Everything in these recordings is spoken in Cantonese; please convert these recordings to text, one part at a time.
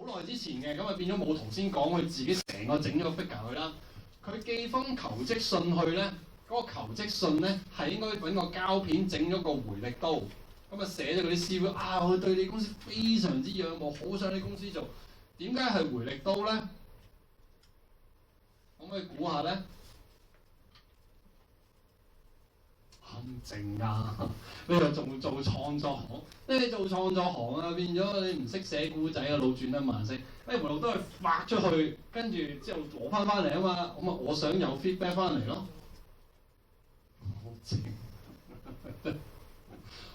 好耐之前嘅，咁啊變咗冇頭先講，佢自己成個整咗個 figure 佢啦。佢寄封求職信去咧，嗰、個求職信咧係應該揾個膠片整咗個回力刀，咁啊寫咗嗰啲 CV 啊，我對你公司非常之仰慕，好想你公司做。點解係回力刀咧？可唔可以估下咧？正啊！你又仲做創作行，你做創作行啊，變咗你唔識寫故仔啊，腦轉得慢識。回力刀係發出去，跟住之後攞翻嚟啊嘛，咁啊我想有 feedback 翻嚟咯。好正，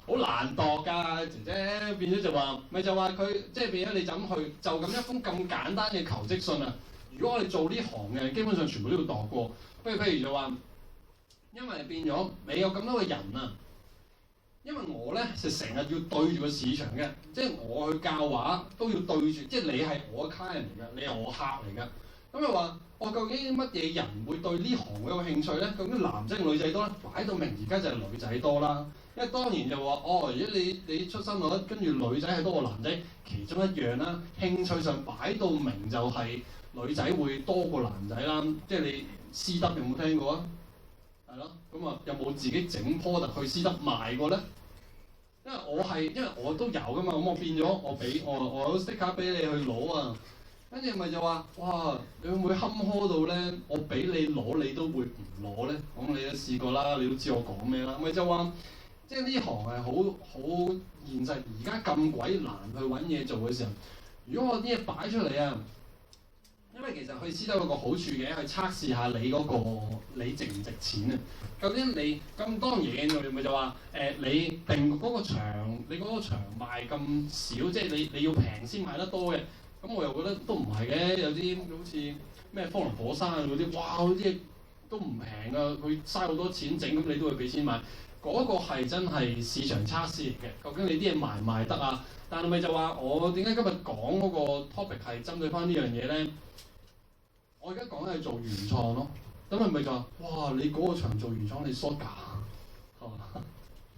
好難度㗎，姐姐變咗就話，咪就話佢即係變咗你就咁去，就咁一封咁簡單嘅求職信啊！如果我哋做呢行嘅，基本上全部都要度過。譬如就話。因為變咗你有咁多個人啊，因為我咧就成日要對住個市場嘅，即係我去教畫都要對住，即係你係我嘅 client 嚟㗎，你係我客嚟㗎。咁就話我究竟乜嘢人會對呢行會有興趣咧？究竟男仔定女仔多咧？擺到明而家就係女仔多啦。因為當然就話哦，如果你出生率跟住女仔係多過男仔，其中一樣啦。興趣上擺到明就係女仔會多過男仔啦。即係你私德有冇聽過啊？係咯，咁啊有冇自己整 product 去私得賣過咧？因為我都有噶嘛，咁我變咗我有 sticker 俾你去攞啊，跟住咪就話哇，你會唔會坎坷到咧？我俾你攞，你都會唔攞咧？咁你都試過啦，你都知我講咩啦？咪就話即係呢行係好現實，而家咁鬼難去揾嘢做嘅時候，如果我啲嘢擺出嚟啊！因為其實去私得有個好處嘅，去測試下你嗰你值唔值錢啊？究竟你咁多嘢，咪就話你定嗰個場，你嗰個場賣咁少，即係你要平先賣得多嘅。咁我又覺得都唔係嘅，有啲好似咩風林火山嗰啲，哇嗰啲嘢都唔平啊！佢嘥好多錢整，咁你都會俾錢買。嗰個係真係市場測試嚟嘅。究竟你啲嘢賣唔賣得啊？但係咪就話我點解今日講嗰個 topic 係針對翻呢樣嘢咧？我而家講係做原創咯，咁係咪就話哇你嗰個場做原創你縮假係嘛？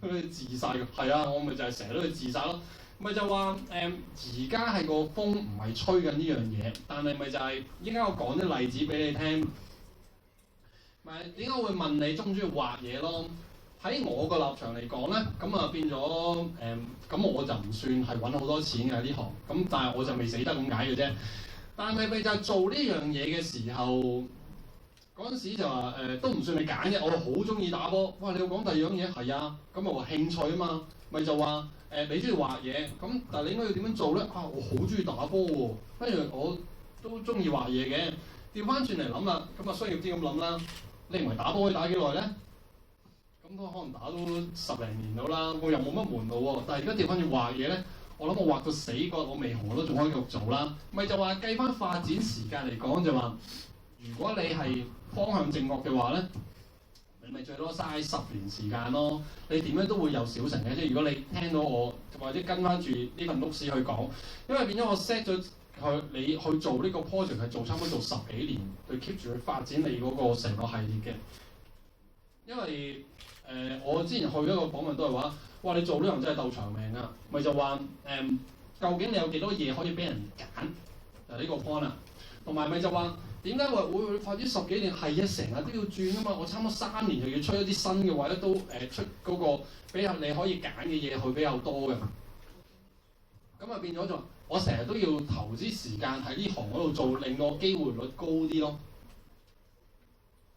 佢自殺嘅，係啊，我咪就係成日都去自殺咯。咪就話而家係個風唔係吹緊呢樣嘢，但係咪就係依家我講啲例子俾你聽。咪點解我會問你中唔中意畫嘢咯？喺我個立場嚟講咧，咁啊變咗咁我就唔算係揾好多錢嘅呢行，咁但係我就未死得咁解嘅啫。但係咪就係做呢樣嘢嘅時候，嗰陣時就話都唔算你揀嘅，我好中意打波。哇！你要講第二樣嘢係啊，咁咪話興趣啊嘛，咪就話你中意畫嘢，咁但係你應該要點樣做咧？啊，我好中意打波喎，跟住我都中意畫嘢嘅。調翻轉嚟諗啦，咁啊商業啲咁諗啦，你認為打波可以打幾耐咧？咁都可能打到10零年到啦，我又冇乜門路喎。但係而家調翻轉畫嘢咧。我諗我畫到死個我未紅我都仲可以繼續做啦，咪就話計翻發展時間嚟講就話，如果你係方向正確嘅話咧，你咪最多嘥10年時間咯。你點樣都會有小成嘅，即係如果你聽到我或者跟翻住呢份 notes 去講，因為變咗我 set 咗你去做呢個 project 係做差唔多做10幾年，去 keep 住去發展你嗰個成個系列嘅。因為我之前去一個訪問都係話，哇！你做呢樣真係鬥長命啊！咪就話究竟你有幾多嘢可以俾人揀？就呢個 point 啦。同埋咪就話點解會發展10幾年？係啊，成日都要轉啊嘛！我差唔多3年就要出一啲新嘅，或者都出嗰個比較你可以揀嘅嘢去比較多嘅。咁啊變咗就我成日都要投資時間喺呢行嗰度做，令個機會率高啲咯。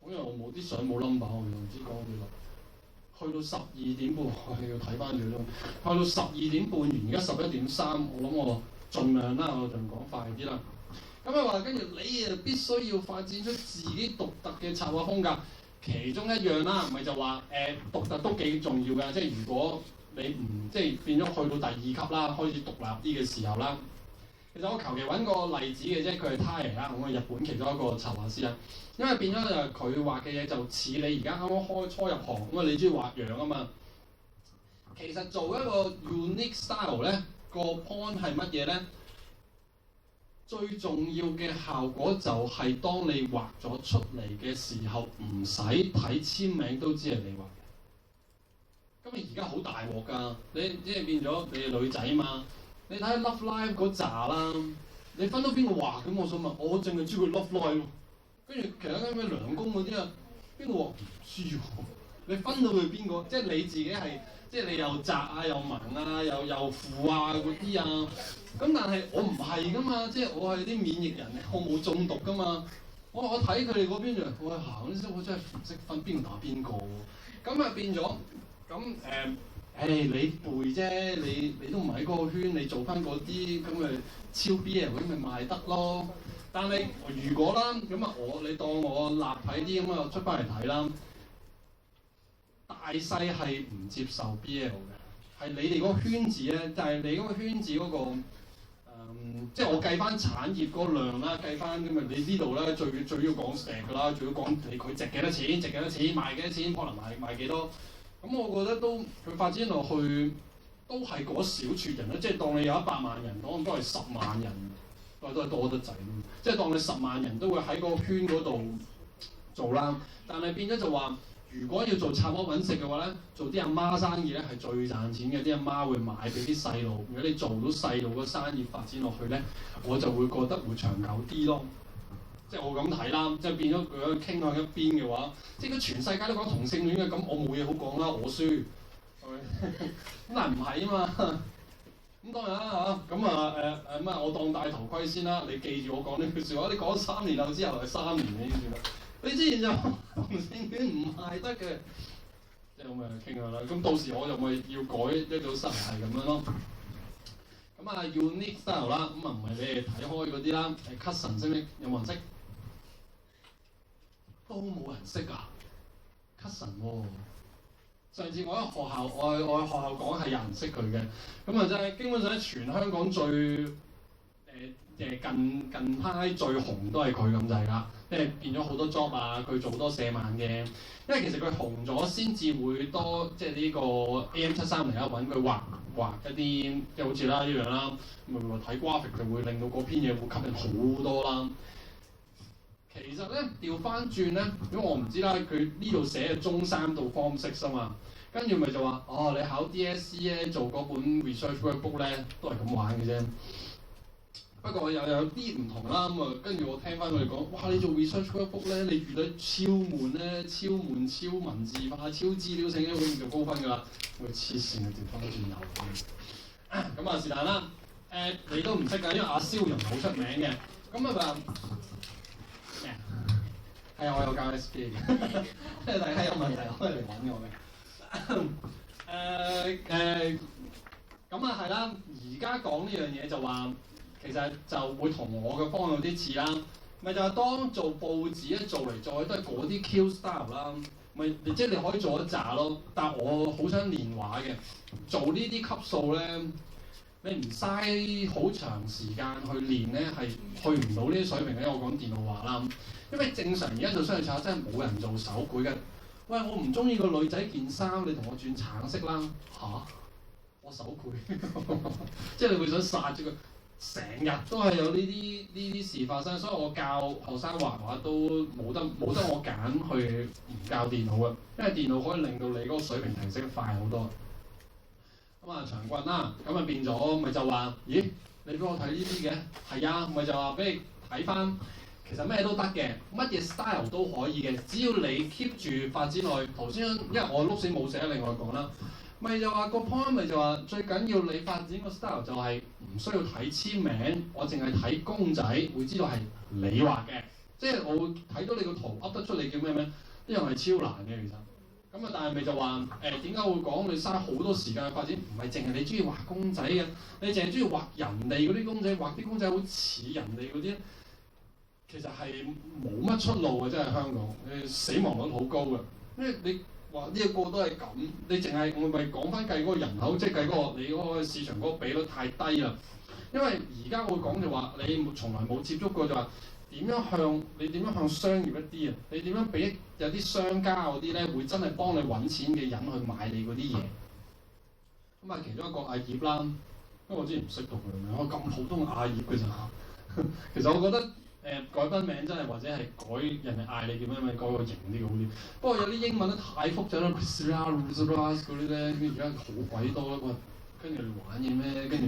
因為我冇啲相冇 number， 我唔知講幾耐。去到12點半，我要睇翻佢咯。去到12點半完，而家11點3，我諗我盡量啦，我盡講快啲啦。咁啊話，跟住你啊必須要發展出自己獨特嘅策劃風格，其中一樣啦，咪就話獨特都幾重要㗎。即係如果你唔即係變咗去到第2級啦，開始獨立啲嘅時候啦。其實我求其揾個例子嘅啫，佢係Tyler啦，我係日本其中一個策劃師啦。因為變咗就佢畫嘅嘢就似你而家啱啱初入行咁啊，你中意畫樣啊嘛。其實做一個 unique style 咧，個 point 係乜嘢咧？最重要嘅效果就係當你畫咗出嚟嘅時候，唔使睇簽名都知係你畫嘅。咁而家好大鑊㗎，你即係變咗你係女仔嘛？你睇 Love Live 嗰扎啦，你分到邊個畫？咁我想問，我淨係知佢 Love Live 咯。跟住其他啲咩梁公嗰啲啊，邊個畫唔知喎？你分到佢邊個？即係你自己係，即係你又宅啊，又萌啊，又富啊嗰啲啊。咁但係我唔係噶嘛，即係我係啲免疫人，我冇中毒噶嘛。我睇佢哋嗰邊就，我行嗰啲我真係唔識分邊個打邊個喎。咁啊變咗，咁你背啫，你都唔喺嗰個圈，你做翻嗰啲咁咪超 BL 嗰啲咪賣得咯。但係如果啦，咁啊你當我立體啲咁啊出翻嚟睇啦，大細係唔接受 BL 嘅，係你哋嗰個圈子咧，就係你嗰個圈子嗰個。即係我計翻產業嗰個量啦，計翻咁啊！你呢度咧最要講石㗎啦，最要講佢值幾多錢，值幾多錢，賣幾多錢，可能賣幾多。咁我覺得都佢發展落去都係嗰小撮人啦，即係當你有100萬人，可能都係10萬人，都係多得滯。即係當你10萬人都會喺嗰個圈嗰度做啦，但係變咗就話。如果要做插窩揾食嘅話咧，做啲阿媽生意咧係最賺錢嘅，啲阿媽會買俾啲細路。如果你做到細路個生意發展落去咧，我就會覺得會長久啲咯。即係我咁睇啦，即係變咗佢傾向一邊嘅話，即係佢全世界都講同性戀嘅，咁我冇嘢好講啦，我輸。咁但係唔係啊嘛？咁當然啦嚇，咁啊我當戴頭盔先啦。你記住我講呢句説話，你講3年後之後係3年嘅呢句説話。你之前就同性戀唔係得嘅，即係咁咪傾下啦。咁到時我就咪要改一組新係咁樣咯。咁啊 unique style 啦，咁啊唔係你哋睇開嗰啲啦。Cuson 識唔識？有冇人識？都冇人識啊 Cuson 喎。上次我喺學校，我喺學校講係有人識佢嘅。咁啊真係基本上喺全香港最近排最紅都係佢咁滯啦，即係變咗好多 job 啊，佢做多社漫嘅，因為其實佢紅咗先至會多，即係呢個 AM730啊揾佢畫一啲，即係好似啦呢樣啦，咪話睇 graphic 就會令到嗰篇嘢會吸引好多啦。其實咧調翻轉咧，因為我唔知啦，佢呢度寫嘅中3到 Form 6啊嘛，跟住咪就話你考 DSE 咧做嗰本 research workbook 咧都係咁玩嘅啫。不過有啲唔同啦，咁啊跟住我聽翻佢哋講，哇！你做 research workbook 咧，你遇到超悶咧，超悶、超文字化、超資料性咧，咁就高分㗎啦。我黐線嘅調翻轉有咁啊是但啦。你都唔識㗎，因為阿蕭容好出名嘅。咁啊咩啊？係啊，我有教 SP 嘅，即係大家有問題可以嚟揾我嘅。咁啊係啦，而家講呢樣嘢就話。其實就會同我嘅方向有啲似啦，咪就係當做報紙咧做嚟做去都係嗰啲 Q style 啦，咪即係你可以做一紮咯。但係我好想練畫嘅，做呢啲級數咧，你唔嘥好長時間去練咧，係去唔到呢啲水平嘅。因為我講電腦畫啦，因為正常而家做商業策真係冇人做手繪嘅。喂，我唔中意個女仔件衫，你同我轉橙色啦嚇，我手繪，即係你會想殺咗佢。成日都係有呢啲事發生，所以我教學生畫畫都冇得我揀去唔教電腦嘅，因為電腦可以令到你嗰個水平提升得快好多。咁啊長棍啦，咁啊變咗咪就話，咦？你俾我睇呢啲嘅，係啊，咪就話俾你睇翻，其實咩都得嘅，乜嘢 style 都可以嘅，只要你 keep 住發展落去。頭先因為我碌死冇寫，另外講啦。咪就話個 point 咪就話最緊要你發展個 style 就係唔需要睇簽名，我淨係睇公仔會知道係你畫嘅，即係我會睇到你個圖噏得出你叫咩名，呢樣係超難嘅其實。咁啊，但係咪就話點解會講你嘥好多時間去發展？唔係淨係你中意畫公仔嘅，你淨係中意畫人哋嗰啲公仔，畫啲公仔好似人哋嗰啲，其實係冇乜出路嘅，真係香港，死亡率好高嘅，因為你。哇！呢一個都係咁，你淨係我咪講翻計嗰個人口，即係計嗰個你嗰個市場嗰個比率太低啦。因為而家我講就話，你從來冇接觸過就話點樣向商業一啲啊？你點樣俾有啲商家嗰啲咧會真係幫你揾錢嘅人去買你嗰啲嘢？咁啊，其中一個阿葉啦，因為我之前唔識讀佢名，我咁普通阿葉嘅咋。其實我覺得。改筆名真係或者係改人哋嗌你叫咩名，改個型啲好啲。不過有啲英文咧太複雜啦 嗰啲咧，而家好鬼多啦，跟住你玩嘢咩？跟住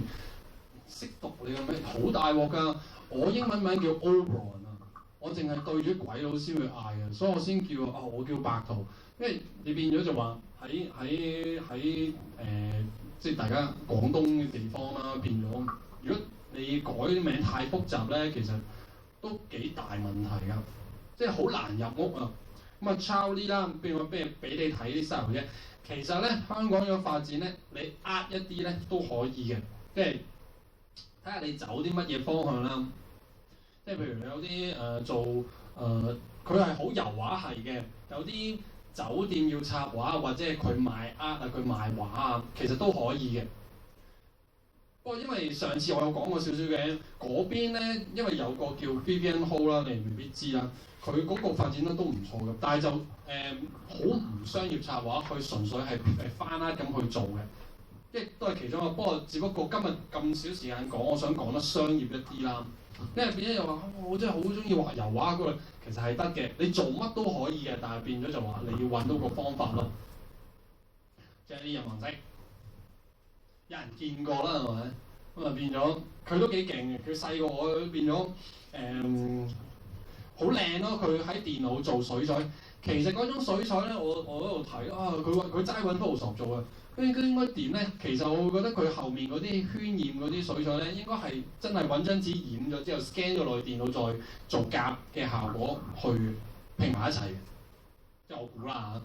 識讀你個名，好大鑊㗎！我英文名叫 Oberon 啊，我淨係對住鬼佬先會嗌嘅，所以我先叫我叫白圖，因為你變咗就話喺即係大家廣東嘅地方啦，變咗如果你改啲名太複雜咧，其實都幾大問題㗎，即係好難入屋啊！咁啊，Charlie 啦，邊個俾你睇啲 style 啫？其實咧，香港嘅發展咧，你呃一啲咧都可以嘅，即係睇下你走啲乜嘢方向啦。即係譬如你有啲做佢係好油畫係嘅，有啲酒店要插畫，或者係佢賣佢賣畫啊，其實都可以嘅。不過因為上次我有講過少少嘅，嗰邊咧，因為有個叫 Vivian Ho 啦，你未必知啦。佢嗰個發展得都唔錯嘅，但係就好唔商業插畫，佢純粹係翻啦咁去做嘅，即係都係其中一個。不過只不過今日咁少時間講，我想講得商業一啲啦。因為變咗又話我真係好中意畫油畫嗰個，其實係得嘅，你做乜都可以嘅，但係變咗就話你要揾到個方法咯。即係啲人顏色，有人見過啦係咪？咁啊變咗佢都幾勁嘅，佢細過我變咗好靚咯！佢喺電腦做水彩，其實嗰種水彩咧，我喺度睇啊，佢話佢齋揾 Photoshop 做嘅，跟住應該點咧？其實我會覺得佢後面嗰啲渲染嗰啲水彩咧，應該係真係揾張紙染咗之後 scan 咗落去電腦再做夾嘅效果去拼埋一齊嘅，即係我估啦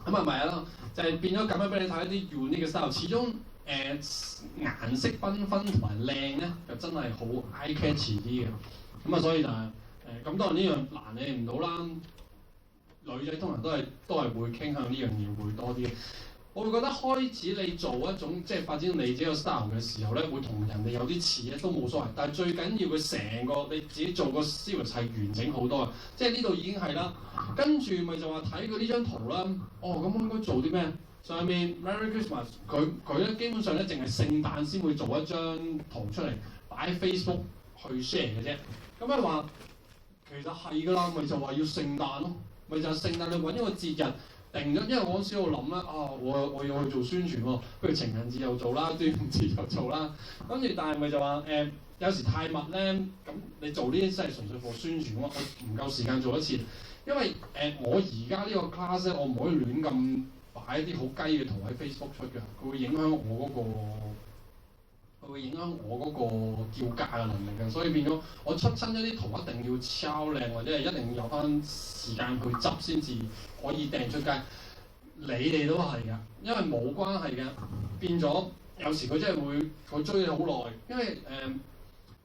嚇。咁啊咪係咯，就係變咗咁樣俾你睇一啲 unique 嘅 style，始終顏色繽紛同埋靚咧，就真係好 eye catchy 啲嘅。咁啊，所以就係咁當然呢樣難你唔到啦。女仔通常都係會傾向呢樣嘢會多啲嘅。我會覺得開始你做一種即係發展你自己個 style 嘅時候咧，會同人哋有啲似咧都冇所謂。但係最緊要佢成個你自己做個 series 係完整好多啊！即係呢度已經係啦。跟住咪就話睇佢呢張圖啦。哦，咁我應該做啲咩？上面 Merry Christmas，佢咧基本上咧淨係聖誕先會做一張圖出嚟擺喺 Facebook 去 share 嘅啫。咁你話其實係㗎啦，咪就話要聖誕咯，咪就係聖誕你揾一個節日定咗，因為我嗰時我諗啦，我要去做宣傳喎，不如情人節又做啦，端午節又做啦，跟住但係咪就話有時太密咧，咁你做呢啲真係純粹做宣傳喎，我唔夠時間做一次，因為我而家呢個 class 咧，我唔可以亂咁擺一啲好雞嘅圖喺 Facebook 出嘅，佢會影響我嗰個叫價嘅能力嘅，所以變咗我出親一啲圖一定要超靚，或者係一定要有翻時間去執先至可以掟出街。你哋都係㗎，因為冇關係嘅，變咗有時佢真係會追你好耐，因為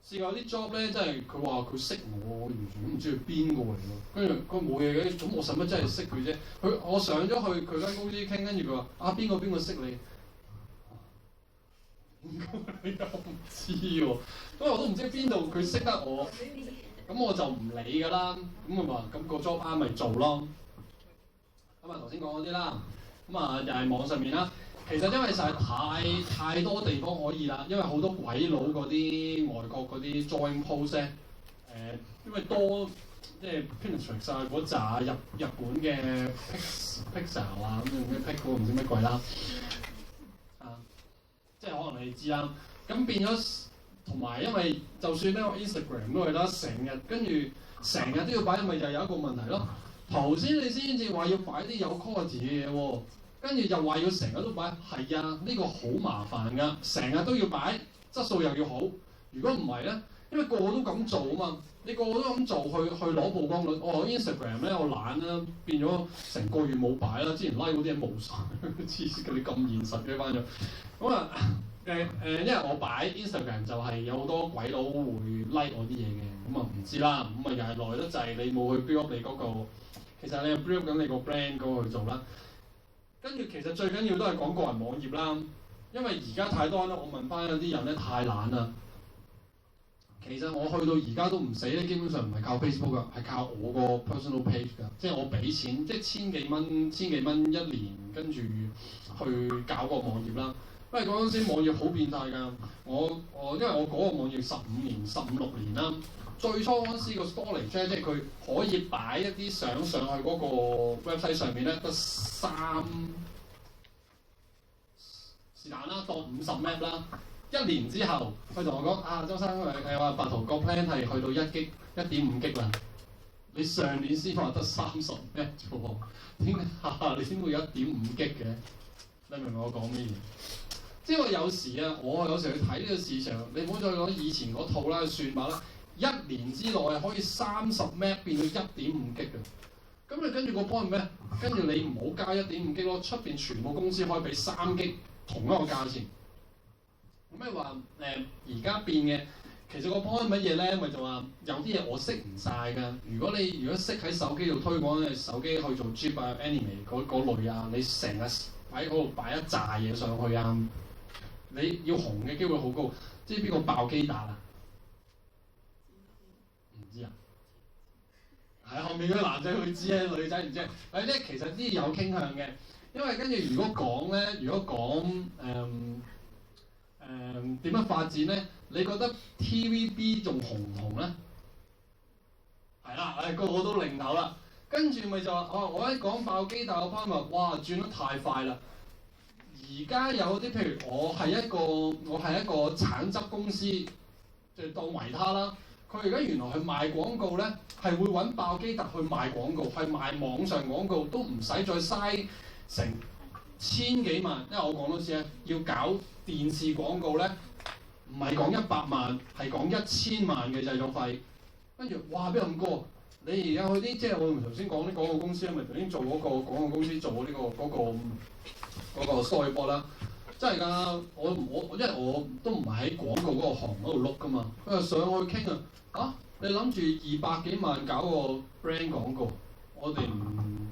試過有啲 job 咧，真係佢話佢識我，完全都唔知佢邊個嚟㗎，跟住佢冇嘢嘅，咁我使乜真係識佢啫？我上咗去佢間公司傾，跟住佢話邊個識你？你又唔知喎，因為我都唔知邊度佢識得我，咁我就唔理㗎啦。咁佢話咁個 job 啱咪做咯。咁啊頭先講嗰啲啦，咁啊又係網上面啦。其實因為實在太多地方可以啦，因為好多鬼佬嗰啲外國嗰啲 join post 咧，因為多即係 Pinterest 啊嗰扎日本嘅 Pixel 啊咁樣咩 Pic 唔知乜鬼啦。即係可能你知啦，咁變咗同埋因為就算咧我 Instagram 都係啦，成日都要擺，咪就有一個問題咯。頭先你先至話要擺啲有 quality 嘅嘢喎，跟住就話要成日都擺，係啊，呢個好麻煩㗎，成日都要擺，質素又要好。如果唔係咧，因為個個都咁做啊嘛，你個個都咁做去攞曝光率。Instagram 咧我懶啦，變咗成個月冇擺啦，之前 like 嗰啲嘢冇晒，黐線佢哋咁現實嘅翻咗。咁啊因為我擺 Instagram 就係有好多鬼佬會 like 我啲嘢嘅，咁啊唔知啦，咁啊又係耐得滯，你冇去 build up 你嗰個，其實你係 build up 緊你個 brand 嗰個去做啦。跟住其實最緊要都係講個人網頁啦，因為而家太多咧，我問翻有啲人咧太懶啦。其實我去到而家都唔死咧，基本上唔係靠 Facebook 㗎，係靠我個 personal page 㗎，即係我俾錢，即係千幾蚊一年，跟住去搞個網頁啦。因為嗰陣時網頁好變態㗎，我因為我嗰個網頁15、16年啦，最初嗰陣時個 storage 咧，即係佢可以擺一啲相上去嗰個 website 上面咧，得3是但啦，當50 MB 啦。1年之後，佢同我講啊，周生佢話白圖個 plan 係去到1.5G 啦。你上年先話得30咩啫喎？點解你先會有1.5G嘅？你明唔明我講咩嘢？即係我有時啊，我有時去睇呢個市場，你唔好再講以前嗰套啦，算吧啦。1年之內可以30 Mbps 變到1.5G嘅。咁你跟住個 point 係咩？跟住你唔好加1.5G咯，出邊全部公司可以俾3G同一個價錢。咁你話而家變嘅，其實個 point 係乜嘢咧？咪就話有啲嘢我識唔晒㗎。如果識喺手機度推廣咧，手機去做 GIF 啊、anime 嗰類啊，你成日喺嗰度擺一紮嘢上去啊，你要紅嘅機會好高。即係邊個爆機達啊？唔知啊？係後面嗰啲男仔會知咧，女仔唔知。即係其實啲有傾向嘅，因為跟住如果講點樣發展咧？你覺得 TVB 仲紅唔紅咧？係啦，個個都擰頭啦。跟住咪就話我一講爆機達個 part 話，哇轉得太快啦！而家有啲譬如我係一個橙汁公司，就當維他啦。佢而家原來去賣廣告咧，係會揾爆機達去賣廣告，係賣網上廣告都唔使再嘥成千幾萬。因為我講多次咧，要搞電視廣告咧，唔係講100萬，係講1000萬嘅製作費。跟住哇，邊咁高？你而家去啲即係我頭先講啲廣告公司，咪頭先做嗰個廣告公司做呢嗰個 storyboard 啦，真係㗎！我因為我都唔係喺廣告嗰個行嗰度碌㗎嘛，佢話上去傾啊，你諗住200幾萬搞個 brand 廣告，我哋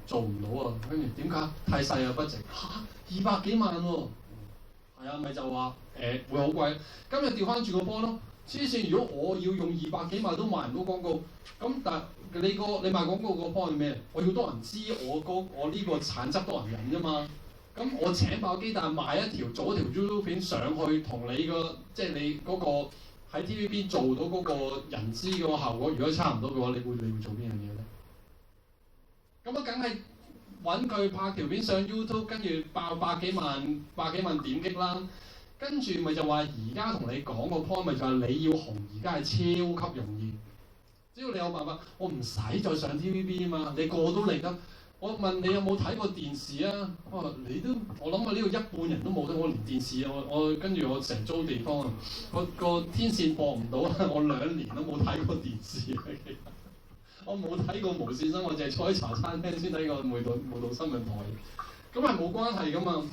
做唔到啊！跟住點解？太細啊，budget 嚇200幾萬喎，係啊，咪就話會好貴。今日調翻轉個波咯，黐線！如果我要用200幾萬都賣唔到廣告，咁但係你賣廣告個波係咩？我要多人知我呢個產汁多人飲啫嘛。咁我請爆機達賣一條做一條 YouTube 片上去，同你即係你嗰個喺 TVB 做到嗰個人知嗰個效果，如果差唔多嘅話，你會做邊樣嘢咧？咁啊，梗係揾佢拍條片上 YouTube，跟住爆百幾萬點擊啦。跟住咪就話而家同你講個 point 咪就係你要紅，而家係超級容易。只要你有辦法，我唔使再上 TVB 啊嘛，你個個都嚟得。我問你有冇睇過電視啊？我諗我呢度一半人都冇睇，我連電視我跟住我成日租地方啊，個天線播唔到啊，我2年都冇睇過電視啊，其實我冇睇過無線新聞，我淨係坐喺茶餐廳先睇過每道新聞台，咁係冇關係噶嘛。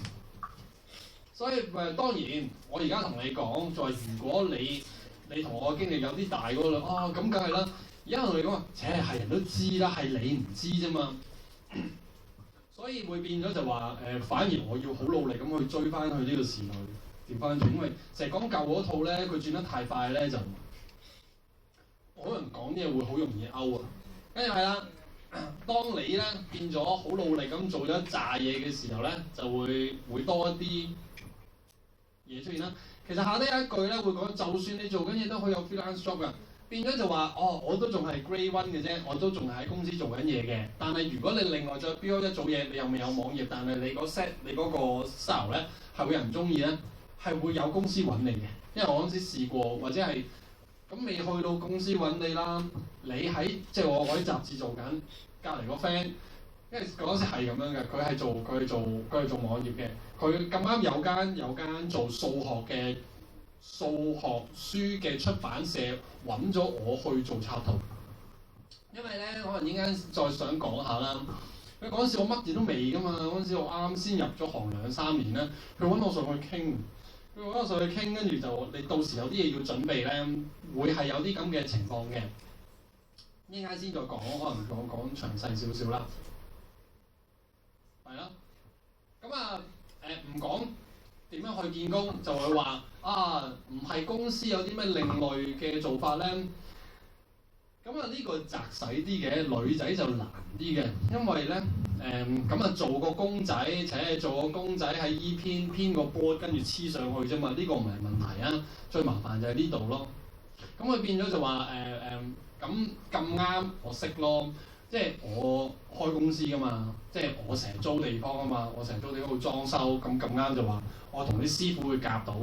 所以當然，我而家同你講，就係如果你同我嘅經歷有啲大嗰啦，咁梗係啦。而家同你講，係人都知啦，係你唔知啫嘛。所以會變咗就話反而我要好努力咁去追翻去呢個時代，調翻轉，因為成日講舊嗰套咧，佢轉得太快咧，就可能講啲嘢會好容易勾啊。跟住係啦，當你咧變咗好努力咁做咗一紮嘢嘅時候咧，就會多一啲嘢出現啦。其實下低有一句咧會講，就算你做緊嘢都可以有 freelance job 㗎。變咗就話我都仲係 grade one 嘅啫，我都仲係喺公司做緊嘢嘅。但係如果你另外再 build 一組嘢，你又未有網頁，但係你嗰 set 你嗰個 style 咧係會有人中意咧，係會有公司揾你嘅。因為我嗰陣時試過，或者係咁未去到公司揾你啦，你喺即係我喺雜誌做緊，隔離個 friend，因為嗰陣時係咁樣嘅，佢係做網頁嘅，佢咁啱有間做數學書嘅出版社揾咗我去做插圖，因為咧可能依家再想講下啦。佢嗰陣時我乜嘢都未噶嘛，嗰陣時我啱先入咗行2-3年咧，佢揾我上去傾，跟住就你到時有啲嘢要準備咧，會係有啲咁嘅情況嘅。依家先再講，可能講詳細少少啦。係啦，咁唔講點樣去見工，就會話唔係公司有啲咩另類嘅做法咧？咁呢個窄使啲嘅，女仔就難啲嘅，因為咧做個公仔，做個公仔喺依編個 board 跟住黐上去啫嘛，呢個唔係問題啊。最麻煩就係呢度咯。咁佢變咗就話咁啱我識咯。即係我開公司噶嘛，即係我成日租地方啊嘛，我成日租地方去裝修，咁啱就話我同啲師傅會夾到，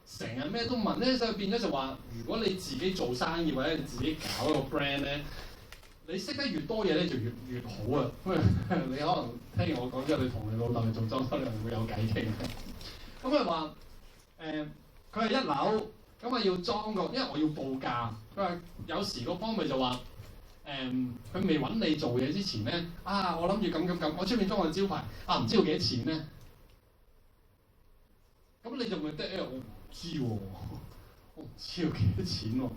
成日咩都問咧，所以變咗就話，如果你自己做生意或者你自己搞一個 brand 咧，你識得越多嘢咧就越好啊！你可能聽完我講之後，你同你老豆做裝修，你會有偈傾。咁佢話佢係一樓，咁啊要裝個，因為我要報價。佢話有時個方咪就話佢未揾你做嘢之前咧，我諗住咁，我出面裝個招牌，唔知要幾多錢咧？咁你就會得我唔知喎，我唔知要幾多錢喎，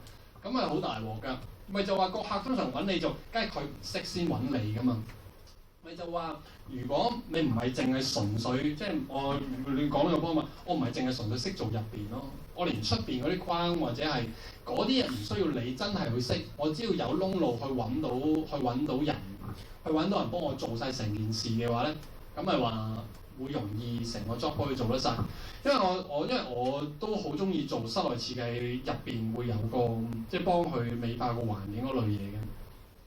咁咪好大鑊㗎。咪就話個客通常揾你做，梗係佢唔識先揾你㗎嘛。咪就話如果你唔係淨係純粹，即係你講呢個方法，我唔係淨係純粹識做入邊咯，我連出邊嗰啲框或者係嗰啲人唔需要你真係去識，我只要有窿路去揾到人，去揾到人幫我做晒成件事嘅話咧，咁咪話會容易成個 job 可以做得晒。因為我都好中意做室內設計，入邊會有個即係幫佢美化個環境嗰類嘢嘅。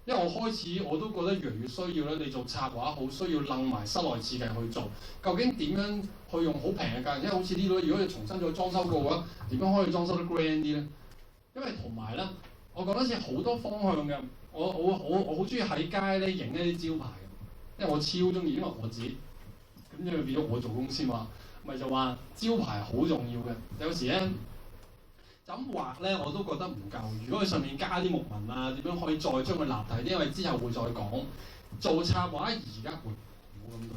因為我開始我都覺得越嚟越需要咧，你做策劃好需要擸埋室內設計去做。究竟點樣去用好平嘅價錢？因為好似呢度，如果你重新再裝修過嘅話，點樣可以裝修得 grand 啲咧？因為同埋咧，我覺得似好多方向嘅。我好中意喺街咧影一啲招牌嘅，因為我超中意，因為我自己咁因為變咗我做公司嘛。咪就話招牌好重要嘅，有時咧就咁畫咧，我都覺得唔夠。如果佢上面加啲木紋啊，點樣可以再將佢立體？因為之後會再講。做插畫而家唔好咁對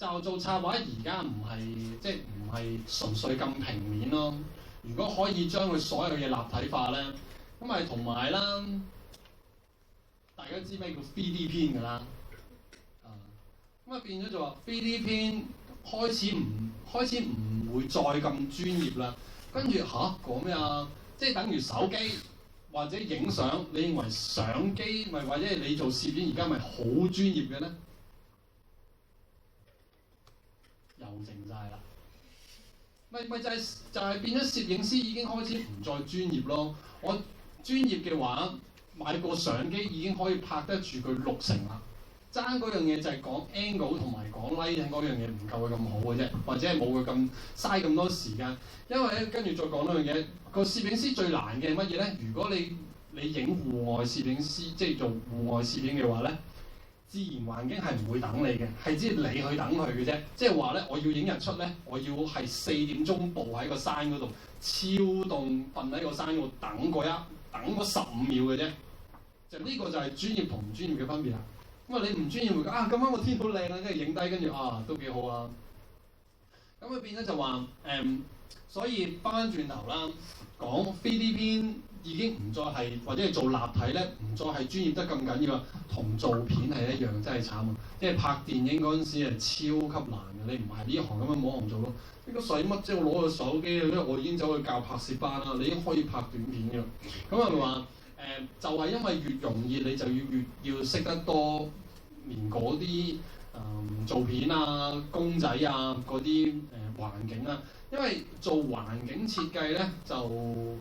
我，就做插畫而家唔係純粹咁平面咯。如果可以將佢所有嘢立體化咧，咁咪同埋啦，大家知咩叫 3D 編㗎啦？咁啊變咗就話 3D 編。開始唔會再咁專業啦，跟住講咩啊？即係等於手機或者影相，你認為相機咪或者係你做攝影而家咪好專業嘅咧？又靜晒啦，咪就係變咗攝影師已經開始唔再專業咯。我專業嘅話買個相機已經可以拍得住佢60啦。爭嗰樣嘢就係講 angle 同埋講 lighting 嗰樣嘢唔夠佢咁好嘅啫，或者係冇佢咁嘥咁多時間。因為咧跟住再講多樣嘢，個攝影師最難嘅係乜嘢咧？如果你影戶外攝影師，即係做戶外攝影嘅話咧，自然環境係唔會等你嘅，係只係你去等佢嘅啫。即係話咧，我要影日出咧，我要係4點鐘步喺個山嗰度，超凍瞓喺個山嗰度等嗰15秒嘅啫。就呢個就係專業同唔專業嘅分別啦。咁你唔專業會講咁啱個天好靚啊，跟住影低，跟住都幾好啊。咁佢變咗就話所以翻轉頭啦，講 3D 編已經唔再係或者係做立體咧，唔再係專業得咁緊要啦。同做片係一樣，真係慘啊！即係拍電影嗰陣時係超級難嘅，你唔係呢行咁樣冇行做咯。呢個使乜啫？我攞個手機，因為我已經走去教拍攝班啦，你已經可以拍短片嘅啦。咁係咪話？就係因為越容易，你就越要識得多，連嗰啲做片啊、公仔啊嗰啲環境啊，因為做環境設計咧就唔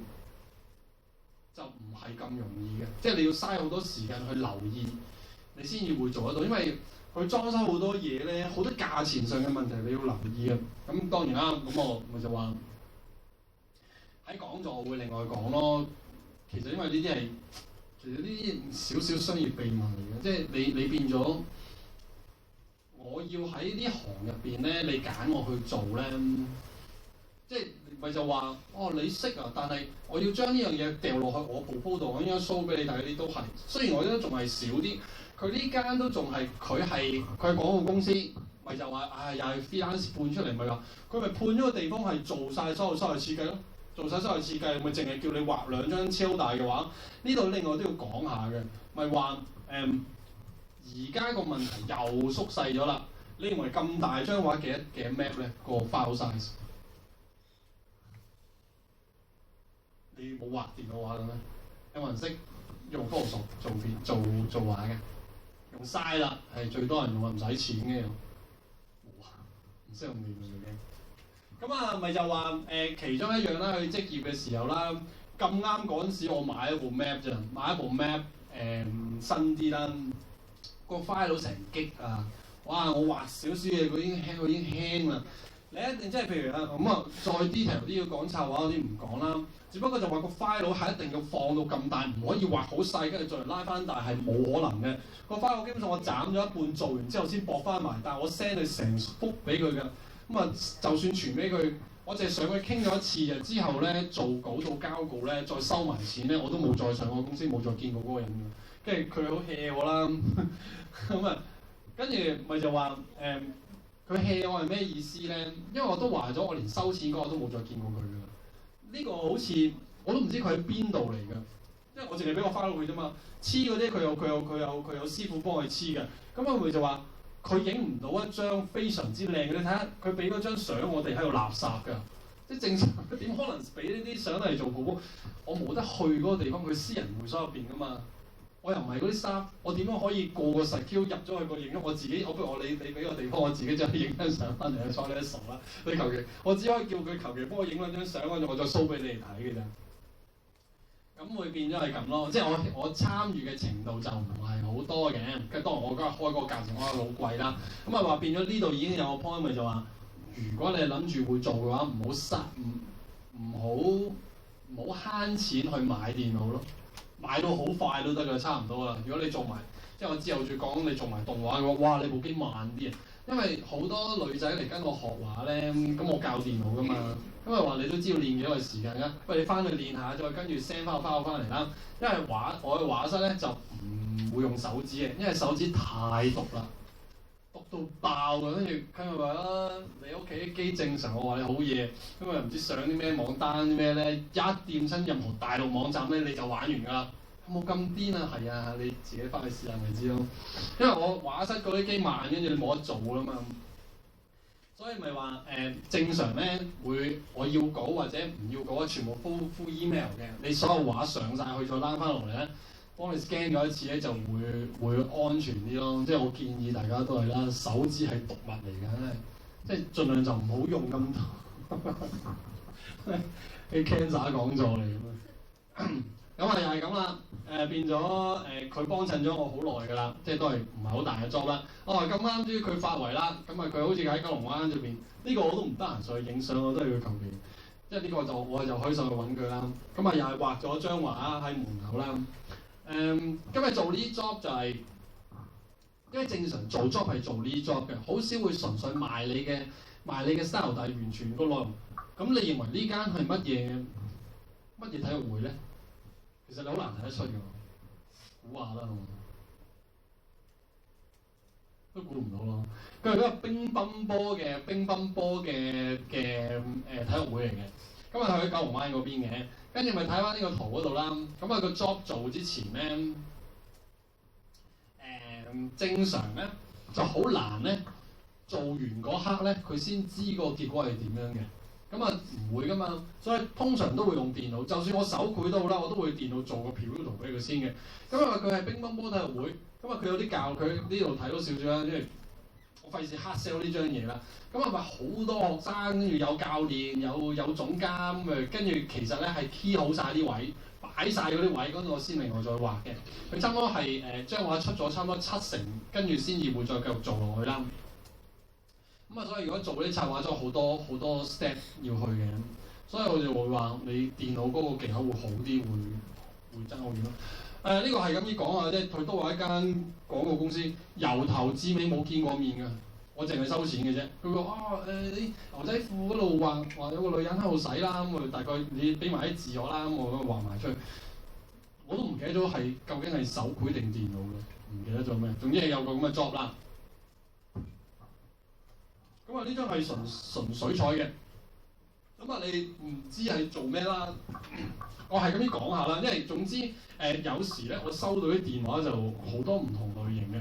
係咁容易嘅，即係你要嘥好多時間去留意，你先至會做得到。因為佢裝修好多嘢咧，好多價錢上嘅問題你要留意啊。咁當然啦，咁我咪就話喺講座我會另外講咯。其實因為呢啲少少商業秘密嚟嘅，即係你變咗，我要喺呢行入邊咧，你揀我去做咧，即係咪就話你識啊？但係我要將呢樣嘢掉落去我部鋪度，我應該 show 俾你睇，啲都係。雖然我都仲係少啲，佢呢間都仲係佢係廣告公司，咪就話又係 freelance 判出嚟，咪話佢咪判咗個地方係做晒所有室內設計咯。做晒室內設計，咪淨係叫你畫2張超大嘅畫。呢度另外都要講下嘅，咪話而家個問題又縮細咗啦。你認為咁大張畫幾多 map 咧？個 file size？你冇畫電腦畫嘅咩？有冇人識用 Photoshop 做畫嘅？用晒啦，係最多人用，唔使錢嘅。冇啊，唔識用電腦嘅。咁咪就話其中一樣啦，去職業嘅時候啦，咁啱嗰陣時我買一部 map 啫，買一部 map 新啲啦，個 file 成 G 啊！哇，我畫少少嘢佢已經輕啦，你一定即係譬如啊咁啊，再 detail 啲要講插畫嗰啲唔講啦。只不過就話個 file 係一定要放到咁大，唔可以畫好細，跟住再嚟拉翻大係冇可能嘅。個 file 基本上我斬咗一半做完之後先駁翻埋，但係我 send 佢成幅俾佢㗎。咁啊，就算傳俾佢，我淨係上去傾咗一次嘅，之後咧做稿到交稿咧，再收埋錢咧，我都冇再上過公司，冇再見過嗰個人㗎。跟住佢好 hea 我啦，咁啊，跟住咪就話佢 hea 我係咩意思咧？因為我都話咗，我連收錢嗰個都冇再見過佢㗎。呢個好似我都唔知佢喺邊度嚟㗎，因為我淨係俾個 file 佢啫嘛。黐嗰啲佢有師傅幫佢黐嘅。咁佢就話佢影唔到一張非常之靚嘅。你睇下佢俾嗰張相，我哋喺度垃圾㗎。即係正常點可能俾呢啲相嚟做稿？我冇得去嗰個地方，佢私人會所入邊㗎嘛。我又唔係嗰啲 staff，我點樣可以過個實 Q 入咗去個影？我自己，不如你俾個地方，我自己就去影張相翻嚟。你睬你都傻啦！你求其，我只可以叫佢求其幫我影兩張相，我再 show 俾你哋睇嘅啫。咁會變咗係咁咯，即係我參與嘅程度就唔係好多嘅。跟住當然我嗰日開嗰個價錢開得好貴啦。咁啊話變咗呢度已經有個 point 咪就話，如果你係諗住會做嘅話，唔好慳錢去買電腦咯。買到好快都得㗎，差唔多啦。如果你做埋，即係我之後再講，你做埋動畫嘅話，哇！你部機慢啲啊，因為好多女仔嚟跟我學畫咧，咁我教電腦㗎嘛，咁啊話你都知道練幾耐時間㗎，不如你翻去練下，再跟住 send 翻個 file 翻嚟啦。因為我嘅畫室咧就唔會用手指嘅，因為手指太毒啦，毒到爆㗎。跟住話啊，你屋企啲機正常，我話你好嘢，咁啊唔知上啲咩網單啲咩咧，一掂親任何大陸網站咧你就玩完㗎啦。冇咁癲啊，係啊，你自己翻去試下咪知咯。因為我畫室嗰啲機慢，跟住你冇得做啦嘛。所以咪話正常咧會我要稿或者唔要稿全部 full email 嘅。你所有畫上晒去再拉翻落嚟咧，幫你 scan 咗一次咧就會安全啲咯。即係我建議大家都係啦，手指係毒物嚟嘅，即係盡量就唔好用咁多。啲 cancer 講座嚟㗎嘛。咁啊又係咁啦，變咗佢幫襯咗我好耐㗎啦，即係都係唔係好大嘅 job 啦。咁啱啲佢發圍啦，咁啊佢好似喺九龍灣入邊，呢個我都唔得閒上去影相，我都係要求其，即係呢個我就可以上去揾佢啦。咁啊又係畫咗張畫喺門口啦。今日做呢 job 就係，因為正常做 job 係做呢 job 嘅，好少會純粹賣你嘅 style，但係完全個內容。咁你認為呢間係乜嘢體育會咧？其實你好難睇得出㗎，估下啦，都估唔到咯。佢係嗰個乒乓波嘅體育會嚟嘅。咁啊喺九龍灣嗰邊嘅，跟住咪睇翻呢個圖嗰度啦。咁啊個 job 做之前咧，正常咧就好難咧，做完嗰刻咧佢先知個結果係點樣嘅。咁啊唔會㗎嘛，所以通常都會用電腦。就算我手繪都好啦，我都會電腦做個表圖俾佢先嘅。咁因為佢係乒乓波體育會，咁啊佢有啲教佢呢度睇到少少啦，因為我費事 hard sell 呢張嘢啦。咁啊咪好多學生，跟住有教練，有總監咁跟住其實咧係 key 好晒啲位，擺晒嗰啲位，嗰度我先另外再畫嘅。佢差唔多係將畫出咗差唔多70%，跟住先至會再繼續做落去啦。咁啊，所以如果做呢啲插畫咗好多 step 要去嘅，所以我哋會話你電腦嗰個技巧會好啲，會爭好遠咯。呢個係咁樣講啊，即係佢都話一間廣告公司，由頭至尾冇見過面㗎，我淨係收錢嘅啫。佢話你牛仔褲嗰度畫有個女人喺度洗啦，咁啊大概你俾埋啲字我啦，咁我畫埋出去。我都唔記得咗係究竟係手繪定電腦嘅，唔記得咗咩。總之係有個咁嘅 job 啦。咁啊，呢張係純水彩嘅。咁啊，你唔知係做咩啦？我係咁樣講下啦，因為總之有時咧，我收到啲電話就好多唔同類型嘅。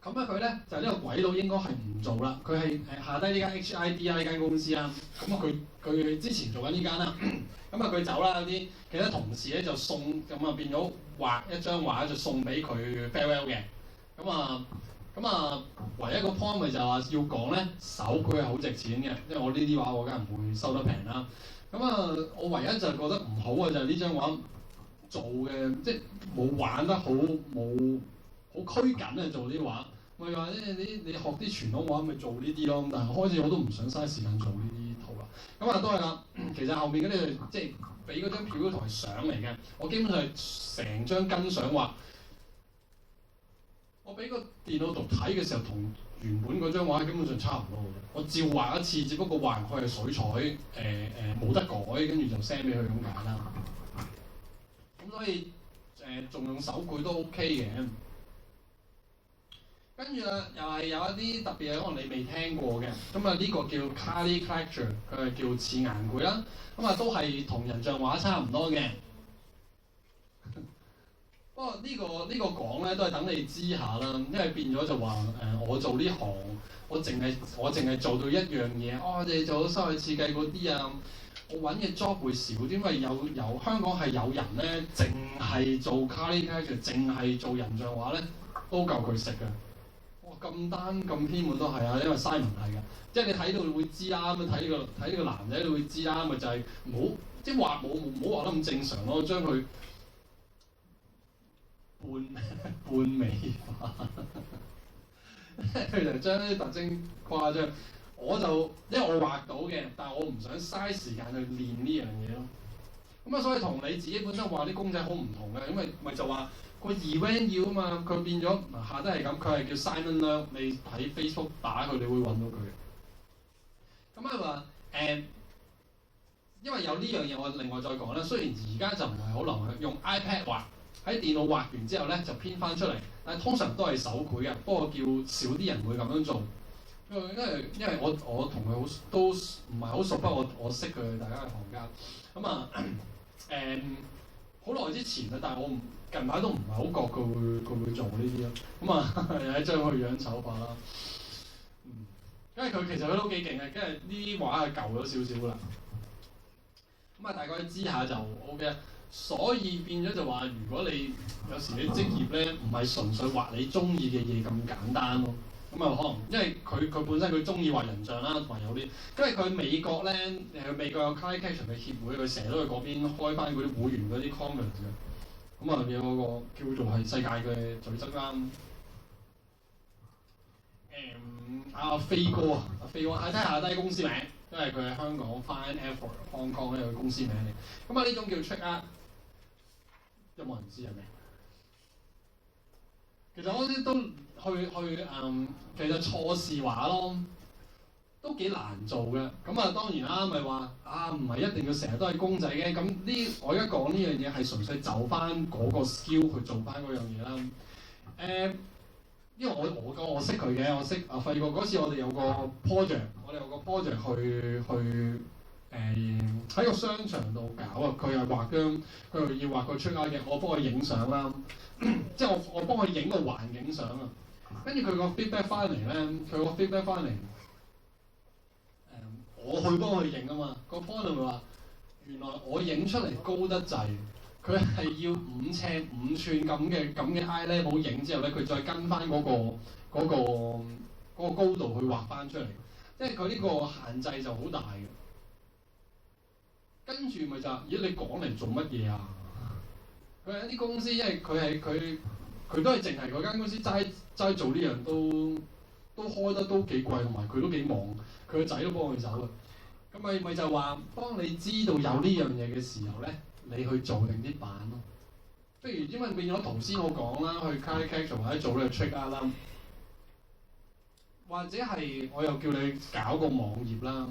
咁咧佢咧就呢個鬼佬應該係唔做啦，佢係下低呢間 HID 啊呢間公司啦。咁啊佢之前做緊呢間啦，咁啊佢走啦，有啲其他同事咧就送，咁啊變咗畫一張畫就送俾佢 farewell 嘅。咁啊，唯一個 point 咪就係話要講咧，手繪係好值錢嘅，因為我呢啲畫我梗係唔會收得平啦。咁啊，我唯一就覺得唔好嘅就係呢張畫做嘅，即係冇玩得好，冇好拘謹啊做啲畫。我話你學啲傳統畫咪做呢啲咯，但係開始我都唔想嘥時間做呢啲圖啦。咁啊都係啦，其實後面嗰啲即係俾嗰張票嗰圖係相嚟嘅，我基本上係成張跟相畫。我俾個電腦圖睇嘅時候，同原本嗰張畫基本上差唔多嘅。我照畫一次，只不過畫佢係水彩，冇得改，跟住就 send 俾佢咁解啦。咁所以仲用手繪都 OK 嘅。跟住啦，又係有一啲特別嘅，可能你未聽過嘅。咁啊，呢個叫 caricature， 佢係叫似顏繪啦。咁啊，都係同人像畫差唔多嘅。不過呢個講咧，都係等你知下啦。因為變咗就話我做呢行，我淨係做到一樣嘢。我哋做室內設計嗰啲啊，我揾嘅 job 會少啲，因為有香港係有人咧，淨係做 caricature， 淨係做人像畫咧，都夠佢食嘅。咁單咁偏門都係啊，因為 Simon 係嘅，即係你睇到會知啦。咁睇呢個男仔你會知啦，咪就係唔好即係畫冇畫得咁正常咯，將佢半美化，佢就將啲特徵誇張。我就因為我畫到嘅，但係我唔想嘥時間去練呢樣嘢咯。咁啊，所以同你自己本身畫啲公仔好唔同嘅，因為咪就話。個 event 要啊嘛，佢變咗嗱下低係咁，佢係叫 Simon Leung，你喺 Facebook 打佢，你會揾到佢嘅。咁啊話因為有呢樣嘢，我另外再講啦。雖然而家就唔係好流行用 iPad 畫，喺電腦畫完之後咧就編翻出嚟，但係通常都係手繪嘅。不過叫少啲人會咁樣做，因為我同佢都唔係好熟，不過我識佢，大家係行家。咁啊好耐之前啦，但係我近排都唔係好覺佢會做呢啲咯。咁啊，有一張佢樣醜化啦。因為佢其實佢都幾勁嘅，因為呢啲畫係舊咗少少啦。咁啊，大概知下就 OK。所以變咗就話，如果你有時你職業咧，唔係純粹畫你中意嘅嘢咁簡單咯。咁啊，可能因為佢本身佢中意畫人像啦，同埋有啲，因為佢美國咧美國有 caricature 嘅協會，佢成日都去嗰邊開翻嗰啲會員嗰啲 conference 嘅。咁啊，有嗰個叫做係世界嘅準則啦。阿飛哥啊，阿飛哥，睇下低公司名，因為佢係香港 Fine Effort Hong Kong 呢個公司名嚟。咁啊，呢種叫 trick art，有冇人知係咩？其實我啲都去其實錯視畫咯，都幾難做嘅。咁啊，當然啦，咪話唔係一定要成日都係公仔嘅。咁我而家講呢樣嘢係純粹就翻嗰個 skill 去做翻嗰樣嘢啦。因為我識佢嘅，我識阿輝哥嗰次我哋有個 project，去喺個商場度搞啊。佢係畫張，佢要畫個出街嘅，我幫佢影相啦。即係我幫佢影個環境相啊。跟住佢個 feedback 翻嚟咧，我去幫佢影啊嘛。個 point 咪話，原來我影出嚟高得滯。佢係要5尺5寸咁嘅 eye level 影之後咧，佢再跟翻嗰個高度去畫翻出嚟，即係佢呢個限制就好大嘅。跟住咪就咦你講嚟做乜嘢啊？佢係一啲公司，因為佢都係淨係嗰間公司齋做呢樣都開得都幾貴，同埋佢都幾忙，佢個仔都幫佢手嘅。咁咪就話，當你知道有呢樣嘢嘅時候咧，你去做定啲版咯。譬如因為變咗頭先我講啦，去 caricature 或者做呢個 trick art 啦，或者係我又叫你搞個網頁啦。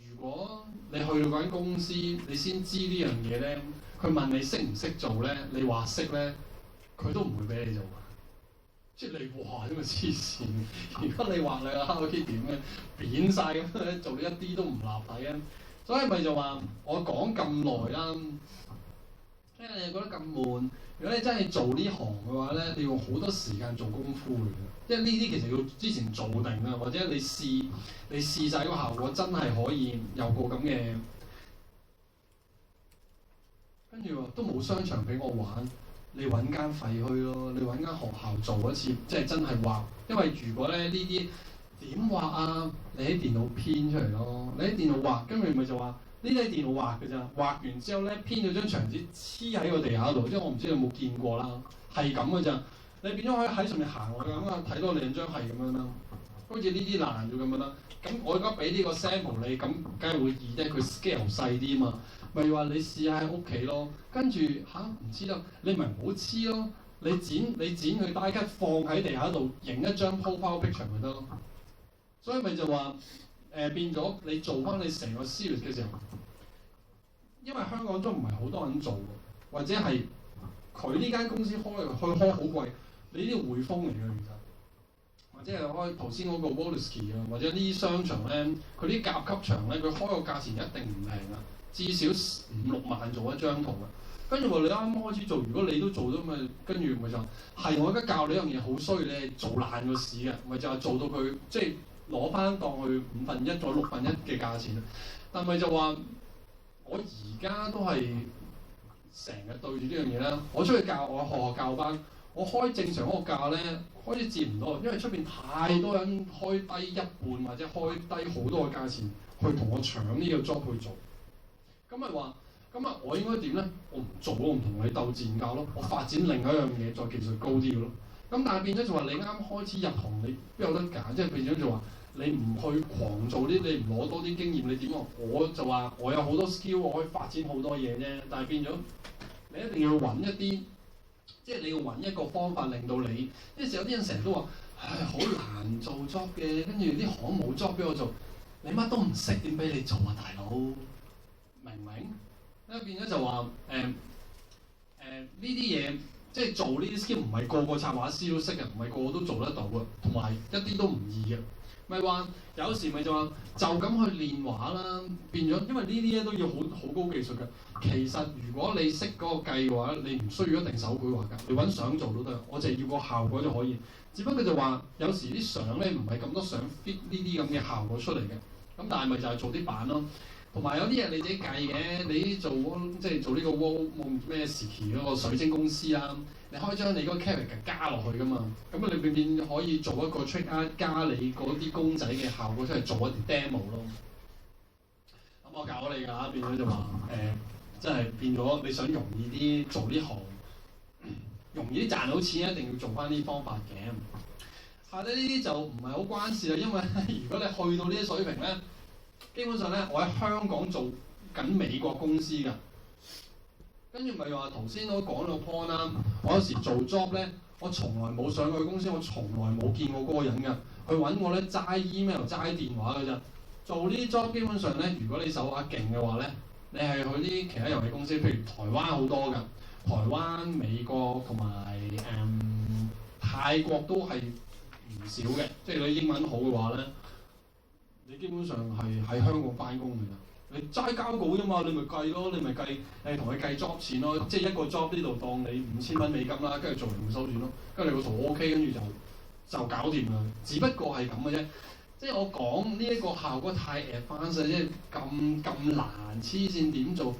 如果你去到嗰間公司，你先知呢樣嘢咧，佢問你識唔識做咧，你話識咧，佢都唔會俾你做。即係你話咁啊黐線！如果你話你個 Hello Kitty 點嘅扁晒咁樣，做一啲都唔立體啊！所以咪就話我講咁耐啦，因為你覺得咁悶。如果你真係做呢行嘅話咧，你要用好多時間做功夫嚟嘅。因為呢啲其實要之前做定啦，或者你試晒個效果，真係可以有個咁嘅。跟住話都冇商場俾我玩。你揾間廢墟咯，你揾間學校做一次，即係真係畫。因為如果咧呢啲點畫啊？你喺電腦編出嚟咯，你喺電腦畫，跟住咪就話呢啲喺電腦畫嘅咋。畫完之後咧，編咗張牆紙黐喺個地下度，即係我唔知你有冇見過啦，係咁嘅咋。你變咗可以喺上面行落去咁啊，睇到兩張係咁樣啦，好似呢啲爛咗咁樣啦。咁我而家俾呢個 sample 你，咁梗係會易啫，佢 scale 細啲嘛。咪話你試下喺屋企咯，跟住唔知啦，你咪唔好黐咯。你剪佢 die cut 放喺地下度，影一張 profile picture 咪得咯。所以咪就話變咗你做翻你成個 series 嘅時候，因為香港都唔係好多人做嘅，或者係佢呢間公司開好貴，你呢啲匯豐嚟嘅其實。即係開頭先嗰個 Woliski 啊，或者呢啲商場咧，佢啲甲級場咧，佢開個價錢一定唔平啊，至少5-6萬做一張圖啊。跟住話你啱啱開始做，如果你都做咗咪，跟住咪就係我而家教你一樣嘢好衰，你係做爛個市嘅，咪就係做到佢即係攞翻當佢1/5再1/6嘅價錢。但係就話我而家都係成日對住呢樣嘢啦，我出去教我學校教班，我開正常嗰個價咧。開始接唔到，因為出邊太多人開低一半或者開低好多嘅價錢去同我搶呢個 job 去做。咁咪話，咁啊我應該點咧？我唔做，我唔同你鬥賤價咯，我發展另外一樣嘢，再技術高啲嘅咯。咁但係變咗就話你啱開始入行，你邊有得揀？即係變咗就話你唔去狂做啲，你唔攞多啲經驗，你點啊？我就話我有好多 skill，我可以發展好多嘢啫。但係變咗你一定要揾一啲。即係你要揾一個方法令到你，有時有啲人成日都話，唉，好難做 job 嘅，跟住啲行冇 job 俾我做，你乜都唔識點俾你做啊，大佬，明唔明？因為變咗就話呢啲嘢，即係做呢啲 skill 唔係個個插畫師都識嘅，唔係個個都做得到嘅，同埋一啲都唔易嘅。咪話有時咪就話就咁去練畫啦，變咗因為呢啲咧都要好高技術嘅。其實如果你識嗰個計嘅話，你唔需要一定手繪畫㗎，你揾相做都得。我就係要個效果就可以。只不過就話有時啲相咧唔係咁多相 fit 呢啲咁嘅效果出嚟嘅。咁但係咪就係做啲版咯？同埋有啲嘢你自己計嘅，你做即係做呢個 Wall 咩時期嗰個水晶公司啦，你可以將你嗰個 character 加落去㗎嘛。咁啊，你變可以做一個 trick art 加你嗰啲公仔嘅效果出嚟，做一啲 demo 咯。咁我教咗你㗎，變咗就話即係變咗你想容易啲做呢行，容易啲賺到錢，一定要做翻呢啲方法嘅。下底呢啲就唔係好關事啦，因為如果你去到呢啲水平咧。基本上咧，我喺香港做緊美國公司㗎，跟住咪話頭先都講到 point 啦。我有時做 job 咧，我從來冇上過去公司，我從來冇見過嗰個人㗎。佢揾我咧齋 email 齋電話㗎啫。做呢啲 job 基本上咧，如果你手畫勁嘅話咧，你係去啲其他遊戲公司，譬如台灣好多㗎，台灣、美國同埋泰國都係唔少嘅。即係你英文好嘅話咧。你基本上係喺香港翻工㗎咋，你齋交稿啫嘛，你咪計咯，你咪計同佢計 job 錢咯，即係一個 job 呢度當你5000蚊美金啦，跟住做完收錢咯，跟住你個圖 OK，跟住就搞掂啦。只不過係咁嘅啫，即係我講呢一個效果太 advanced，即係咁難黐線點做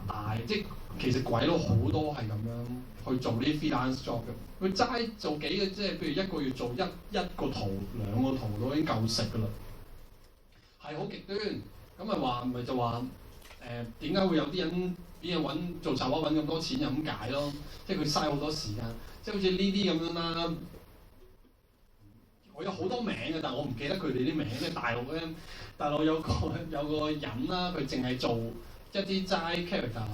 大，即係其實鬼佬好多係咁樣去做呢啲 freelance job 嘅，佢齋做幾個，即係譬如一個月做一個圖2個圖都已經夠食㗎啦。係好極端，咁咪就話點解會有啲人揾做插畫揾咁多錢就咁解咯？即係佢嘥好多時間，即係好似呢啲咁樣啦。我有好多名嘅，但係我唔記得佢哋啲名咧。大陸有個人啦，佢淨係做一啲齋 character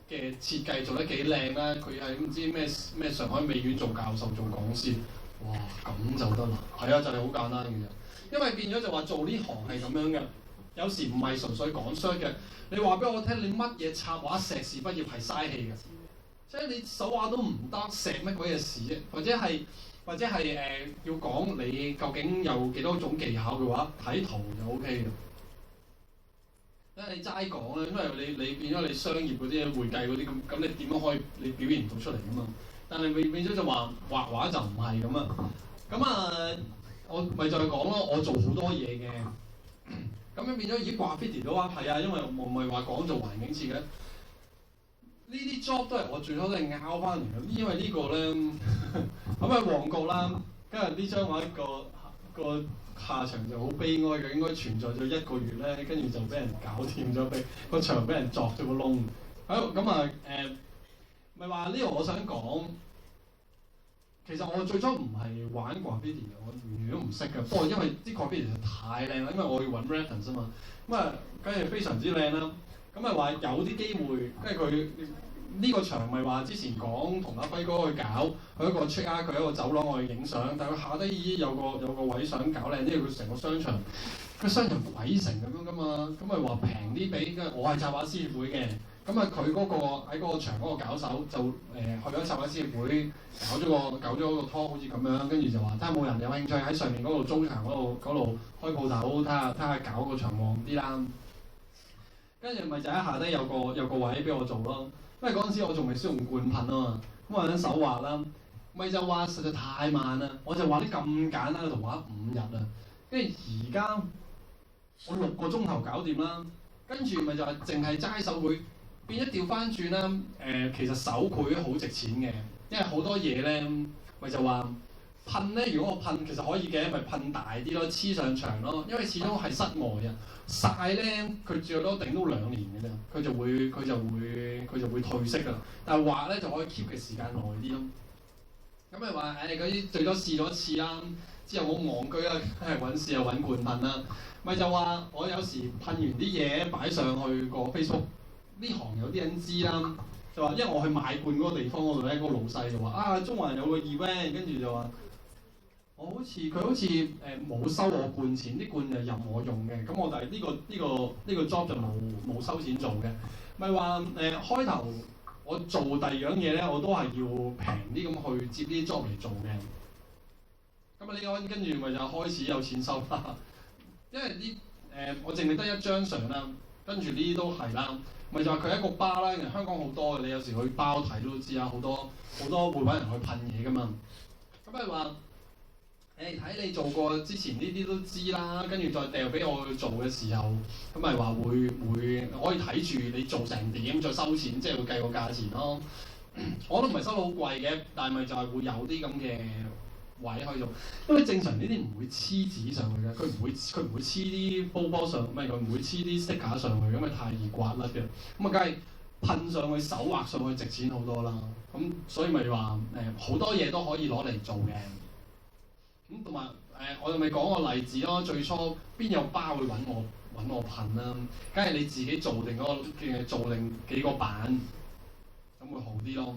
嘅設計做得幾靚啦。佢係唔知咩上海美院做教授做講師，哇咁就得啦。係啊，就係好簡單嘅啫。因為變咗就話做呢行係咁樣嘅，有時唔係純粹講 short 嘅。你話俾我聽，你乜嘢插畫碩士畢業係嘥氣嘅，即係你手畫都唔得，碩乜鬼嘢事啫？或者係要講你究竟有幾多種技巧嘅話，睇圖就 OK 嘅。因為你齋講咧，因為你變咗你商業嗰啲會計嗰啲咁你點樣可以你表現到出嚟㗎嘛？但係變咗就話畫畫就唔係咁啊。我咪就係講咯，我做好多嘢嘅，咁樣變咗已經掛 graffiti 都話係啊，因為我唔係話講做環境設計，呢啲 job 都係我最初都係拗翻嚟嘅，因為呢個咧咁喺旺角啦，跟住呢張畫個下場就好悲哀嘅，應該存在咗1個月咧，跟住就俾人搞掂咗，個牆俾人鑿咗個窿。好咁咪話呢個我想講。其實我最初唔係玩 graffiti 嘅，我完全都唔識嘅。不過因為啲 graffiti 實在太靚啦，因為我要揾 reference 啊嘛。咁啊，跟住非常之靚啦。咁咪話有啲機會，跟住佢呢個場咪話之前講同阿輝哥去搞，佢一個 check 佢一個走廊我去影相，但係佢下低已經有個位想搞靚，因為佢成個商場，個商場鬼城咁樣噶嘛，咁咪話平啲俾，跟住我係插畫師會嘅，咁啊佢嗰個喺嗰個場嗰個搞手就去咗插畫師會搞咗個 talk 好似咁樣，跟住就話睇下冇人有興趣喺上面嗰度租場嗰度開鋪頭，睇下搞個場旺啲啦。跟住咪就喺下低有個位俾我做咯，因為嗰陣時我仲未識用灌噴啊嘛，咁我喺手畫啦，咪就畫實在太慢啦，我就畫啲咁簡單嘅圖畫5日啊，跟住而家我6個鐘頭搞掂啦，跟住咪就係淨係齋手繪，變咗調翻轉啦，其實手繪好值錢嘅，因為好多嘢咧咪就話噴咧，如果我噴其實可以嘅，咪噴大啲咯，黐上牆咯，因為始終係室外啊。曬咧，佢最多頂到2年嘅啫，佢就會褪色噶。但係畫咧就可以 keep 嘅時間耐啲咯。咁咪話嗰啲最多試咗一次啦，之後好戇居啦，試下揾灌噴啦。咪就話我有時噴完啲嘢擺上去個 Facebook，呢行有啲人知啦，就話因為我去買罐嗰個地方嗰度咧，嗰個老細就話啊，中環有個 event，跟住就話。佢好似冇收我罐錢，啲罐就任我用嘅，咁我就係呢個 job 就冇收錢做嘅。咪話開頭我做第二樣嘢咧，我都係要平啲咁去接呢啲 job 嚟做嘅。咁啊呢個跟住咪就開始有錢收啦，因為我淨係得1張相啦，跟住呢啲都係啦，咪就話佢係一個巴啦，香港好多嘅，你有時去包睇都知啊，好多會揾人去噴嘢噶嘛。咁咪話。睇你做過之前呢啲都知啦，跟住再掉俾我去做嘅時候，咁咪話會可以睇住你做成點再收錢，即係會計個價錢咯。我都唔係收到好貴嘅，但係咪就係會有啲咁嘅位去做，因為正常呢啲唔會黐紙上去嘅，佢唔會黐啲波上，唔係佢唔會黐啲 sticker 上去，因為太易刮甩嘅。咁啊，梗係噴上去手畫上去值錢好多啦。咁所以咪話好多嘢都可以攞嚟做嘅。咁同埋我又咪講個例子咯。最初邊有巴會揾我噴啦？梗係你自己做定幾個版，咁會好啲咯。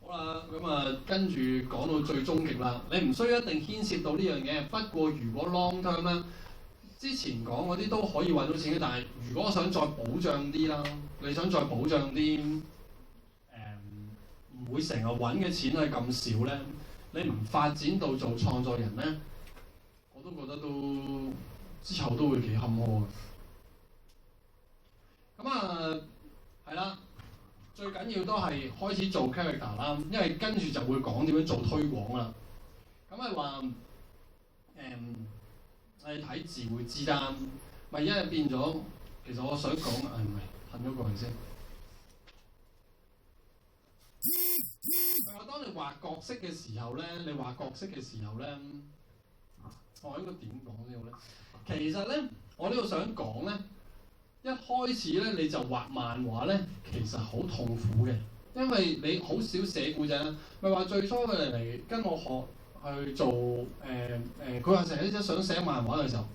好啦，咁啊跟住講到最終極啦。你唔需要一定牽涉到呢樣嘢，不過如果 long term 咧，之前講嗰啲都可以揾到錢嘅。但係如果我想再保障啲啦，你想再保障啲唔會成日揾嘅錢係咁少咧？你唔發展到做創作人咧，我都覺得之後都會幾坎坷嘅。咁啊，係啦，最緊要都係開始做 character 啦，因為跟住就會講點樣做推廣啦。咁係話你睇字會知啦，咪因為變咗。其實我想講唔係噴咗過嚟先。當你畫角色嘅時候咧，我應該點講呢個咧？其實咧，我呢度想講咧，一開始咧你就畫漫畫咧，其實好痛苦嘅，因為你好少寫故仔啦。咪話最初佢哋嚟跟我學去做佢話成日都想寫漫畫嘅時候，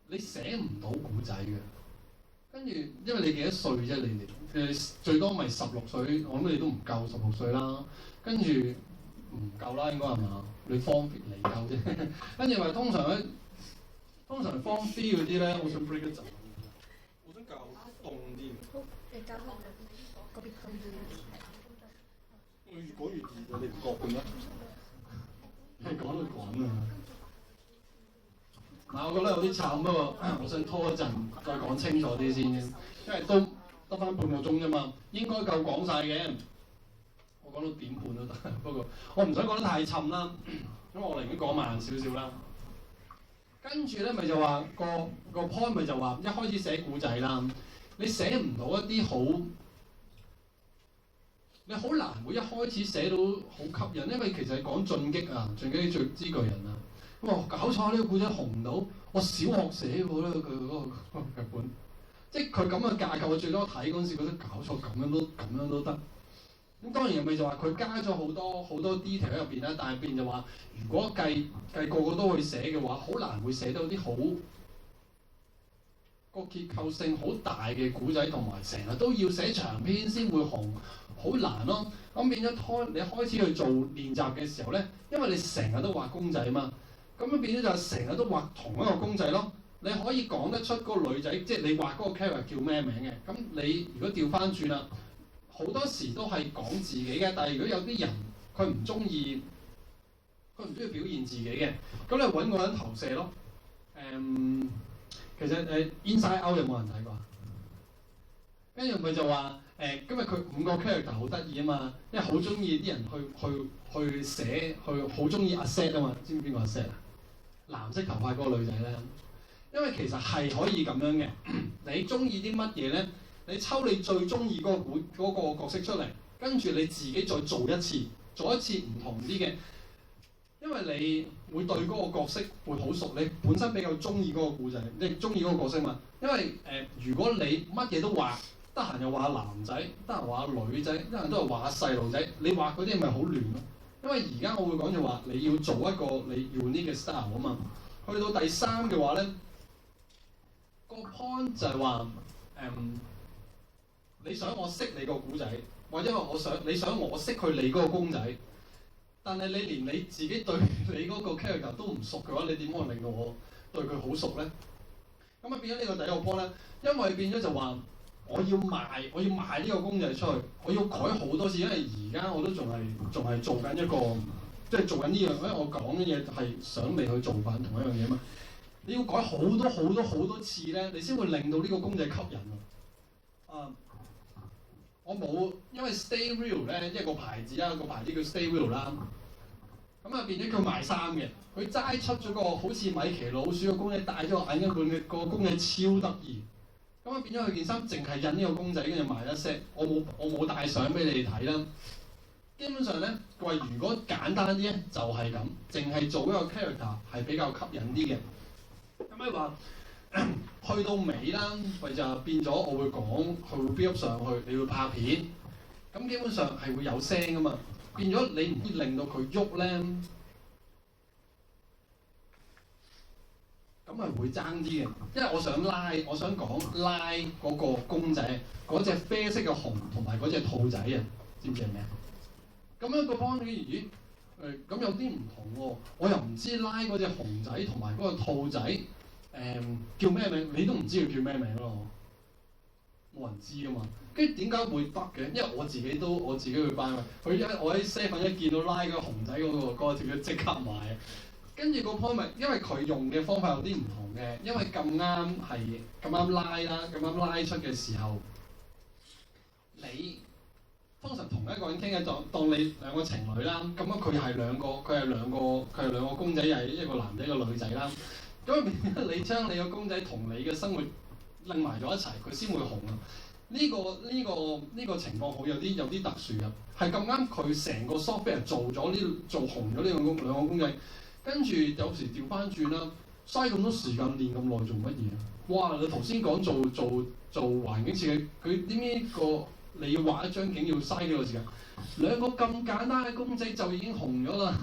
你寫唔到故仔嘅。跟住，因為你幾多歲啫？你最多咪16歲，我諗你都唔夠16歲啦。跟住唔夠啦，應該係嘛？你 Form 嚟夠啫。跟住咪通常 Form 3嗰啲咧，我想 break 一陣。我想教凍啲。好，你教嗰邊凍啲。我越講越熱啊！你唔覺嘅咩？係講到講啊！嗱，我覺得有啲慘，不過我想拖一陣再講清楚啲先，因為都得翻半個鐘啫嘛，應該夠講晒嘅。我講到點半都得，不過我唔想講得太沉啦，因為我寧願講慢少少啦。跟住咧，咪就話個 point 咪就話一開始寫故仔啦，你寫唔到一啲好，你好難會一開始寫到好吸引，因為其實係講進擊啊，進擊最之巨人啊。搞錯呢個故仔紅唔到，我小學寫過啦，佢嗰個劇本，即係佢咁嘅架構，我最多睇嗰陣時覺得搞錯，咁樣都得，咁當然咪就話佢加咗好多 detail 喺入邊啦，但係變就話，如果計個個都去寫嘅話，好難會寫到啲好個結構性好大嘅古仔，同埋成日都要寫長篇先會紅，好難咯。咁變咗你開始去做練習嘅時候咧，因為你成日都畫公仔嘛，咁樣變咗就成日都畫同一個公仔咯。你可以講得出嗰個女仔，即係你畫嗰個 character 叫咩名嘅。咁你如果調翻轉啦，好多時都係講自己嘅。但係如果有啲人佢唔中意表現自己嘅，咁你揾個人投射咯。其實Inside Out 有冇人睇過？跟住咪就話今日佢5個 character 好得意啊嘛，因為好中意啲人去寫，好中意阿 Set 啊嘛，知唔知邊個阿 Set 啊？藍色頭髮嗰個女仔咧，因為其實係可以咁樣嘅。你中意啲乜嘢咧？你抽你最中意嗰個角色出嚟，跟住你自己再做一次唔同啲嘅。因為你會對嗰個角色會好熟，你本身比較中意嗰個故仔，你中意嗰個角色嘛。因為如果你乜嘢都畫，得閒又畫男仔，得閒畫女仔，得閒都係畫細路仔，你畫嗰啲咪好亂咯。因為而家我會講就話你要做一個你要呢個 style 啊嘛。去到第3嘅話咧，個 point 就係話你想我識你個古仔，或者你想我識佢你嗰個公仔。但係你連你自己對你嗰個 character 都唔熟嘅話，你點可能令到我對佢好熟咧？咁啊變咗呢個第一個 point 咧，因為變咗就話我要賣呢個公仔出去，我要改好多次，因為而家我都仲係做緊一個，即係做緊呢樣，因為我講嘅嘢係想你去做翻同一樣嘢嘛。你要改好多次咧，你先會令到呢個公仔吸引啊！我冇，因為 Stay Real 咧，即係個牌子啦，個牌子叫 Stay Real 啦。咁啊變咗佢賣衫嘅，佢齋出咗個好似米奇老鼠個公仔，戴咗個眼鏡罐嘅個公仔超得意。咁啊變咗佢件衫淨係印呢個公仔，跟住賣一 set。我冇帶相俾你哋睇啦。基本上咧，佢話如果簡單啲咧，就係咁，淨係做一個 character 係比較吸引啲嘅。咁咪話去到尾啦，咪就變咗我會講，佢會 build up 上去，你會拍片，咁基本上係會有聲噶嘛，變咗你唔會令到佢喐咧，咁係會爭啲嘅，因為我想講拉嗰個公仔，嗰隻啡色嘅熊同埋嗰隻兔仔啊，知唔知係咩啊？咁樣個 point 咦？咁有啲唔同喎，我又唔知拉嗰隻熊仔同埋嗰個兔仔。叫咩名？你都唔知佢叫咩名咯，冇人知噶嘛。跟住點解會得嘅？因為我自己去班我喺 7 一見到拉嗰個熊仔嗰個條即刻買。跟住個 point 咪，因為佢用嘅方法有啲唔同嘅，因為咁啱拉啦，咁啱拉出嘅時候，你通常同一個人傾嘅當你兩個情侶啦，咁樣佢係兩個公仔，又係一個男仔一個女仔啦。咁你將你個公仔同你嘅生活拎埋咗一齊，佢先會紅啊！呢個情況好有啲特殊嘅，係咁啱佢成個 software 做紅咗呢兩個公仔，跟住有時調翻轉啦，嘥咁多時間練咁耐做乜嘢啊？哇！你頭先講做環境設計，佢點解你要畫一張景要嘥幾個時間？兩個咁簡單嘅公仔就已經紅咗啦，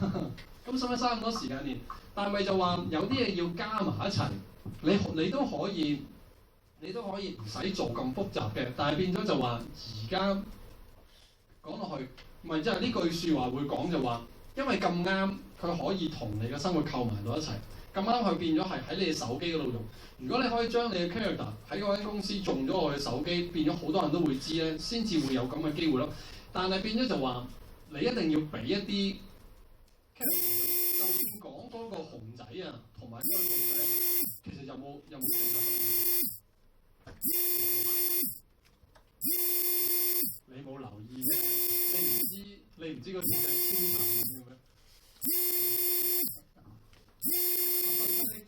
咁使乜嘥咁多時間練？但係咪就話有啲嘢要加埋一齊，你都可以唔使做咁複雜嘅，但係變咗就話而家講落去，咪即係呢句説話會講就話，因為咁啱佢可以同你嘅生活扣埋到一齊，咁啱佢變咗係喺你嘅手機嗰度用。如果你可以將你嘅 character 喺嗰間公司中咗我嘅手機，變咗好多人都會知咧，先至會有咁嘅機會咯。但係變咗就話，你一定要俾一啲 character。講嗰個熊仔啊，同埋嗰個兔仔，其實有冇成日你冇留意咩？你唔知個兔仔超殘忍嘅咩？我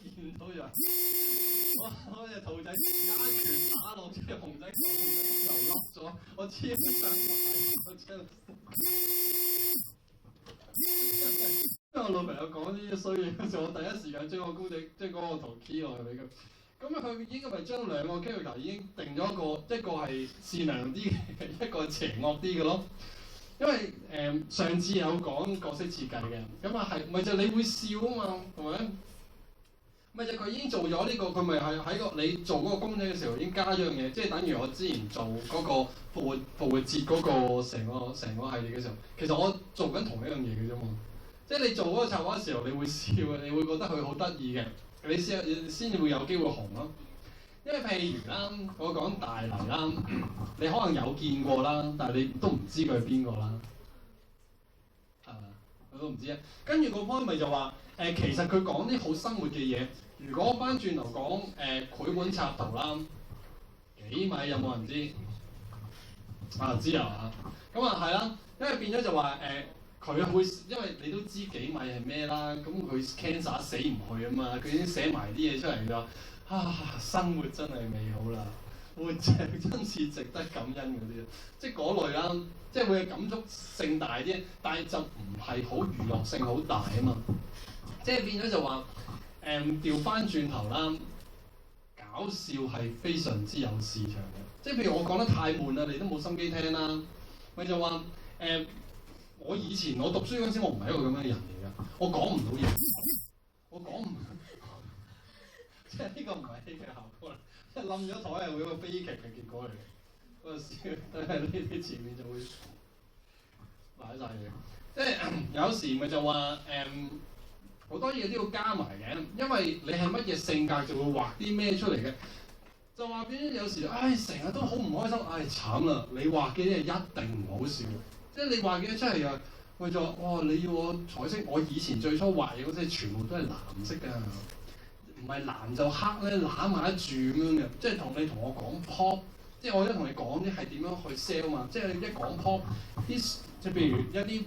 見到就嗰隻兔仔一拳打落隻熊仔，就笠咗。我超想我真因為我女朋友講呢啲衰嘢嘅時候，我第一時間將個公仔即係嗰個圖 key 落去俾佢。咁啊，佢應該咪將兩個 character 已經定咗一個係善良啲嘅，一個係邪惡啲嘅咯。因因為上次有講角色設計嘅，咁啊係咪就你會笑啊嘛，係咪？咪就佢已經做咗呢個，佢咪係喺個你做嗰個公仔嘅時候已經加咗樣嘢，即係等於我之前做嗰個復活節嗰個成個系列嘅時候，其實我做緊同一樣嘢嘅啫嘛。即係你做嗰個插畫嘅時候，你會笑嘅，你會覺得佢好得意嘅，你先至會有機會紅咯。因為譬如啦，我講大泥啦，你可能有見過啦，但係你都唔知佢係邊個啦，係咪？我都唔知啊。跟住個 point 咪就話其實佢講啲好生活嘅嘢。如果翻轉頭講繪本插圖啦，幾米有冇人知？知啊，咁啊係啦，因為變咗就話佢會，因為你都知幾米係咩啦，咁佢 cancer 死唔去啊嘛，佢已經寫埋啲嘢出嚟就生活真係美好啦，活着真是值得感恩嗰啲，即係嗰類啦，即係會感觸性大啲，但係就唔係好娛樂性好大啊嘛，即係變咗就話調翻轉頭啦，搞笑係非常之有市場嘅，即係譬如我講得太悶啦，你都冇心機聽啦，咪就話我以前我讀書嗰陣時，我唔係一個咁樣嘅人嚟㗎，我講唔到嘢，我講唔到，即係呢個唔係戲劇效果啦，即係冧咗台係會有個悲劇嘅結果嚟嘅，嗰陣時但係呢啲前面就會擺晒嘢，即係有時咪就話好多嘢都要加埋嘅，因為你係乜嘢性格就會畫啲咩出嚟嘅，就話變咗有時成日都好唔開心，慘啦！你畫嘅嘢一定唔好笑。即係你畫嘅出嚟又為咗你要我彩色，我以前最初畫嘅嗰啲全部都係藍色㗎，唔係藍就黑咧，攬埋一住咁樣嘅。即係你同我講 pop， 即係我一同你講啲係點樣去 sell 嘛。即係你一講 pop， 啲即係譬如一啲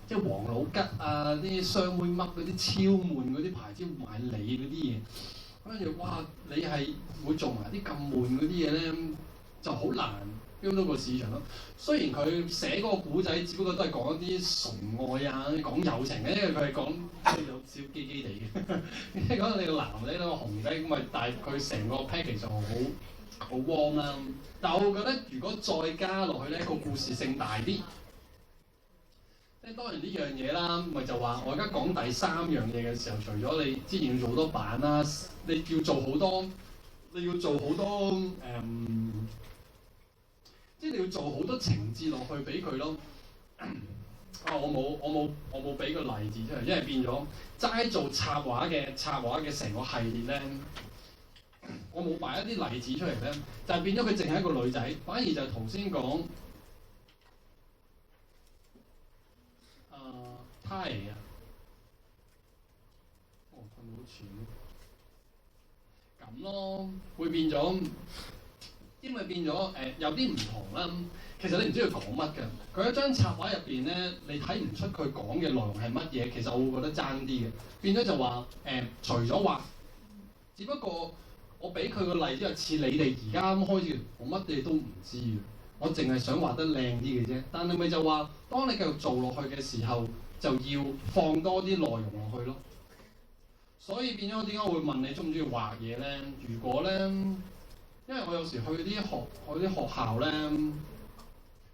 即係王老吉啊，啲雙妹嘜嗰啲超悶嗰啲牌子賣你嗰啲嘢，跟住你係會做埋啲咁悶嗰啲嘢咧，就好難標到個市場咯。雖然佢寫嗰個古仔，只不過都係講一啲純愛啊，講友情嘅，因為佢係講有少基基地嘅。講到你個男仔個紅仔咁咪，但係佢成個 package 就好 warm 啦。但係我會覺得如果再加落去咧，個故事性大啲。即係當然呢樣嘢啦，咪就話我而家講第三樣嘢嘅時候，除咗你之前要做好多版啦，你要做好多即係你要做好多情節落去俾佢咯。我冇俾個例子出嚟，因為變咗齋做插畫嘅成個系列咧，我冇擺一啲例子出嚟咧，就係變咗佢淨係一個女仔，反而就頭先講他嚟啊，佢冇錢咁咯，會變咗。因為變咗有啲唔同啦，其實你唔知佢講乜嘅。佢一張插畫入邊咧，你睇唔出佢講嘅內容係乜嘢。其實我會覺得爭啲嘅。變咗就話除咗畫，只不過我俾佢個例子係似你哋而家咁開始，我乜嘢都唔知嘅。我淨係想畫得靚啲嘅啫。但係咪就話，當你繼續做落去嘅時候，就要放多啲內容落去咯。所以變咗點解我會問你中唔中意畫嘢咧？如果咧，因為我有時去啲學校咧，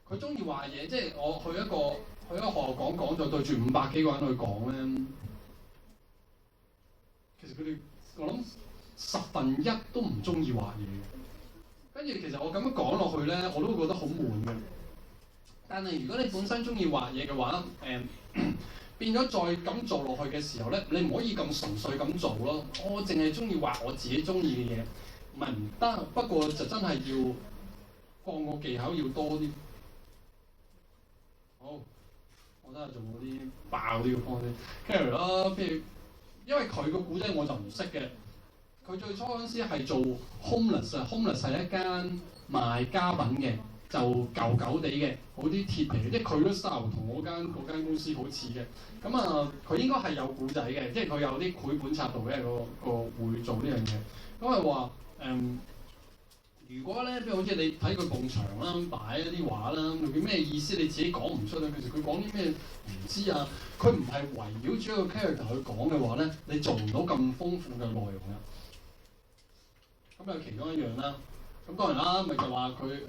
佢中意畫嘢，即係我去一個學校講座，對住500幾個人去講咧，其實佢哋我諗1/10都唔中意畫嘢嘅。跟住其實我咁樣講落去咧，我都會覺得好悶嘅。但係如果你本身中意畫嘢嘅話，變咗再咁做落去嘅時候咧，你唔可以咁純粹咁做咯。我淨係中意畫我自己中意嘅嘢。唔係唔得，不過就真係要放個技巧要多啲。好，我睇下做嗰啲爆啲嘅方式。Carry 啦，譬如因為佢個古仔我就唔識嘅，佢最初嗰陣時係做 homeless 啊，homeless 係一間賣家品嘅，就舊舊地嘅，好啲鐵皮嘅，即係佢嗰 style 同我間公司好似嘅。咁佢應該係有古仔嘅，即係佢有啲繪本插圖嘅個會做呢樣嘢。咁係話。如果咧，譬如好似你睇佢埲牆啦，擺一啲畫啦，佢咩意思你自己講唔出啦。其實佢講啲咩唔知啊。佢唔係圍繞住一個 character 去講嘅話咧，你做唔到咁豐富嘅內容啊。咁有其中一樣啦。咁當然啦，咪就話佢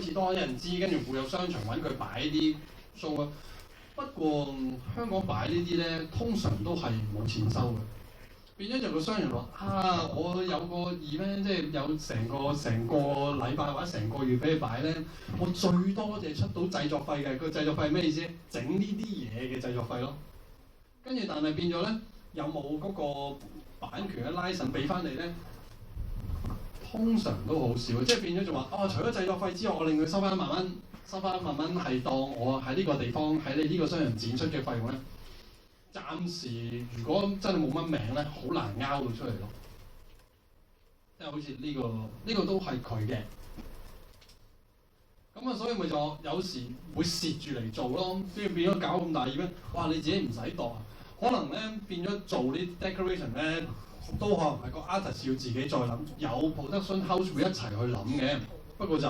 開始多啲人知，跟住會有商場揾佢擺啲 show 啊。不過香港擺呢啲咧，通常都係冇錢收嘅。變咗就個商人話啊，我有個 event，即係有成個禮拜或者成個月俾你擺咧，我最多就係出到製作費嘅。個製作費咩意思？整呢啲嘢嘅製作費咯。跟住但係變咗咧，有冇嗰個版權嘅 license 俾翻你咧？通常都好少，即係變咗就話哦，除咗製作費之外，我令佢收翻1萬蚊，收翻1萬蚊係當我喺呢個地方喺你呢個商人展出嘅費用咧。暫時如果真係冇乜名咧，好難拗到出嚟咯。即係好似呢個都係佢嘅。咁啊，所以咪就有時會蝕住嚟做咯，跟住變咗搞咁大 event，哇！你自己唔使度啊，可能咧變咗做啲 decoration 咧，都可能係個 artist 要自己再諗，有 production house 會一齊去諗嘅，不過就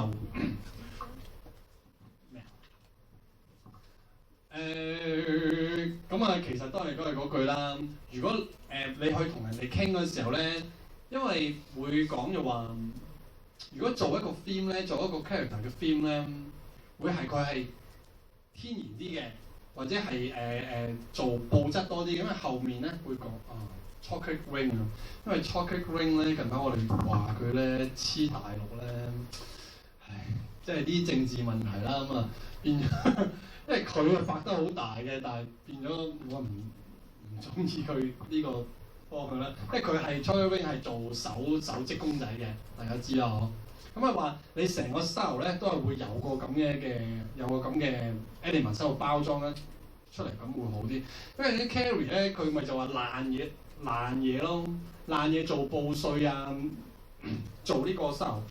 咁啊，其實都係嗰句啦。如果你去同人哋傾嗰時候咧，因為會講就話，如果做一個 theme 咧，做一個 character 嘅 theme 咧，會係佢係天然啲嘅，或者係做布質多啲。因為後面咧會講chocolate ring 啊，因為 chocolate ring 咧近排我哋話佢咧黐大陸咧，唉，即係啲政治問題啦咁啊變咗。因為佢係發得好大嘅，但係變咗我唔中意佢呢個方向啦。因為佢係 chocolate ring 係做手織公仔嘅，大家知啦嗬。咁啊話你成個 style 咧都係會有個咁嘅 element 喺度包裝咧出嚟，咁會好啲。因為啲 Carrie 咧佢咪就話爛嘢咯，爛嘢做布碎啊，做呢個 style。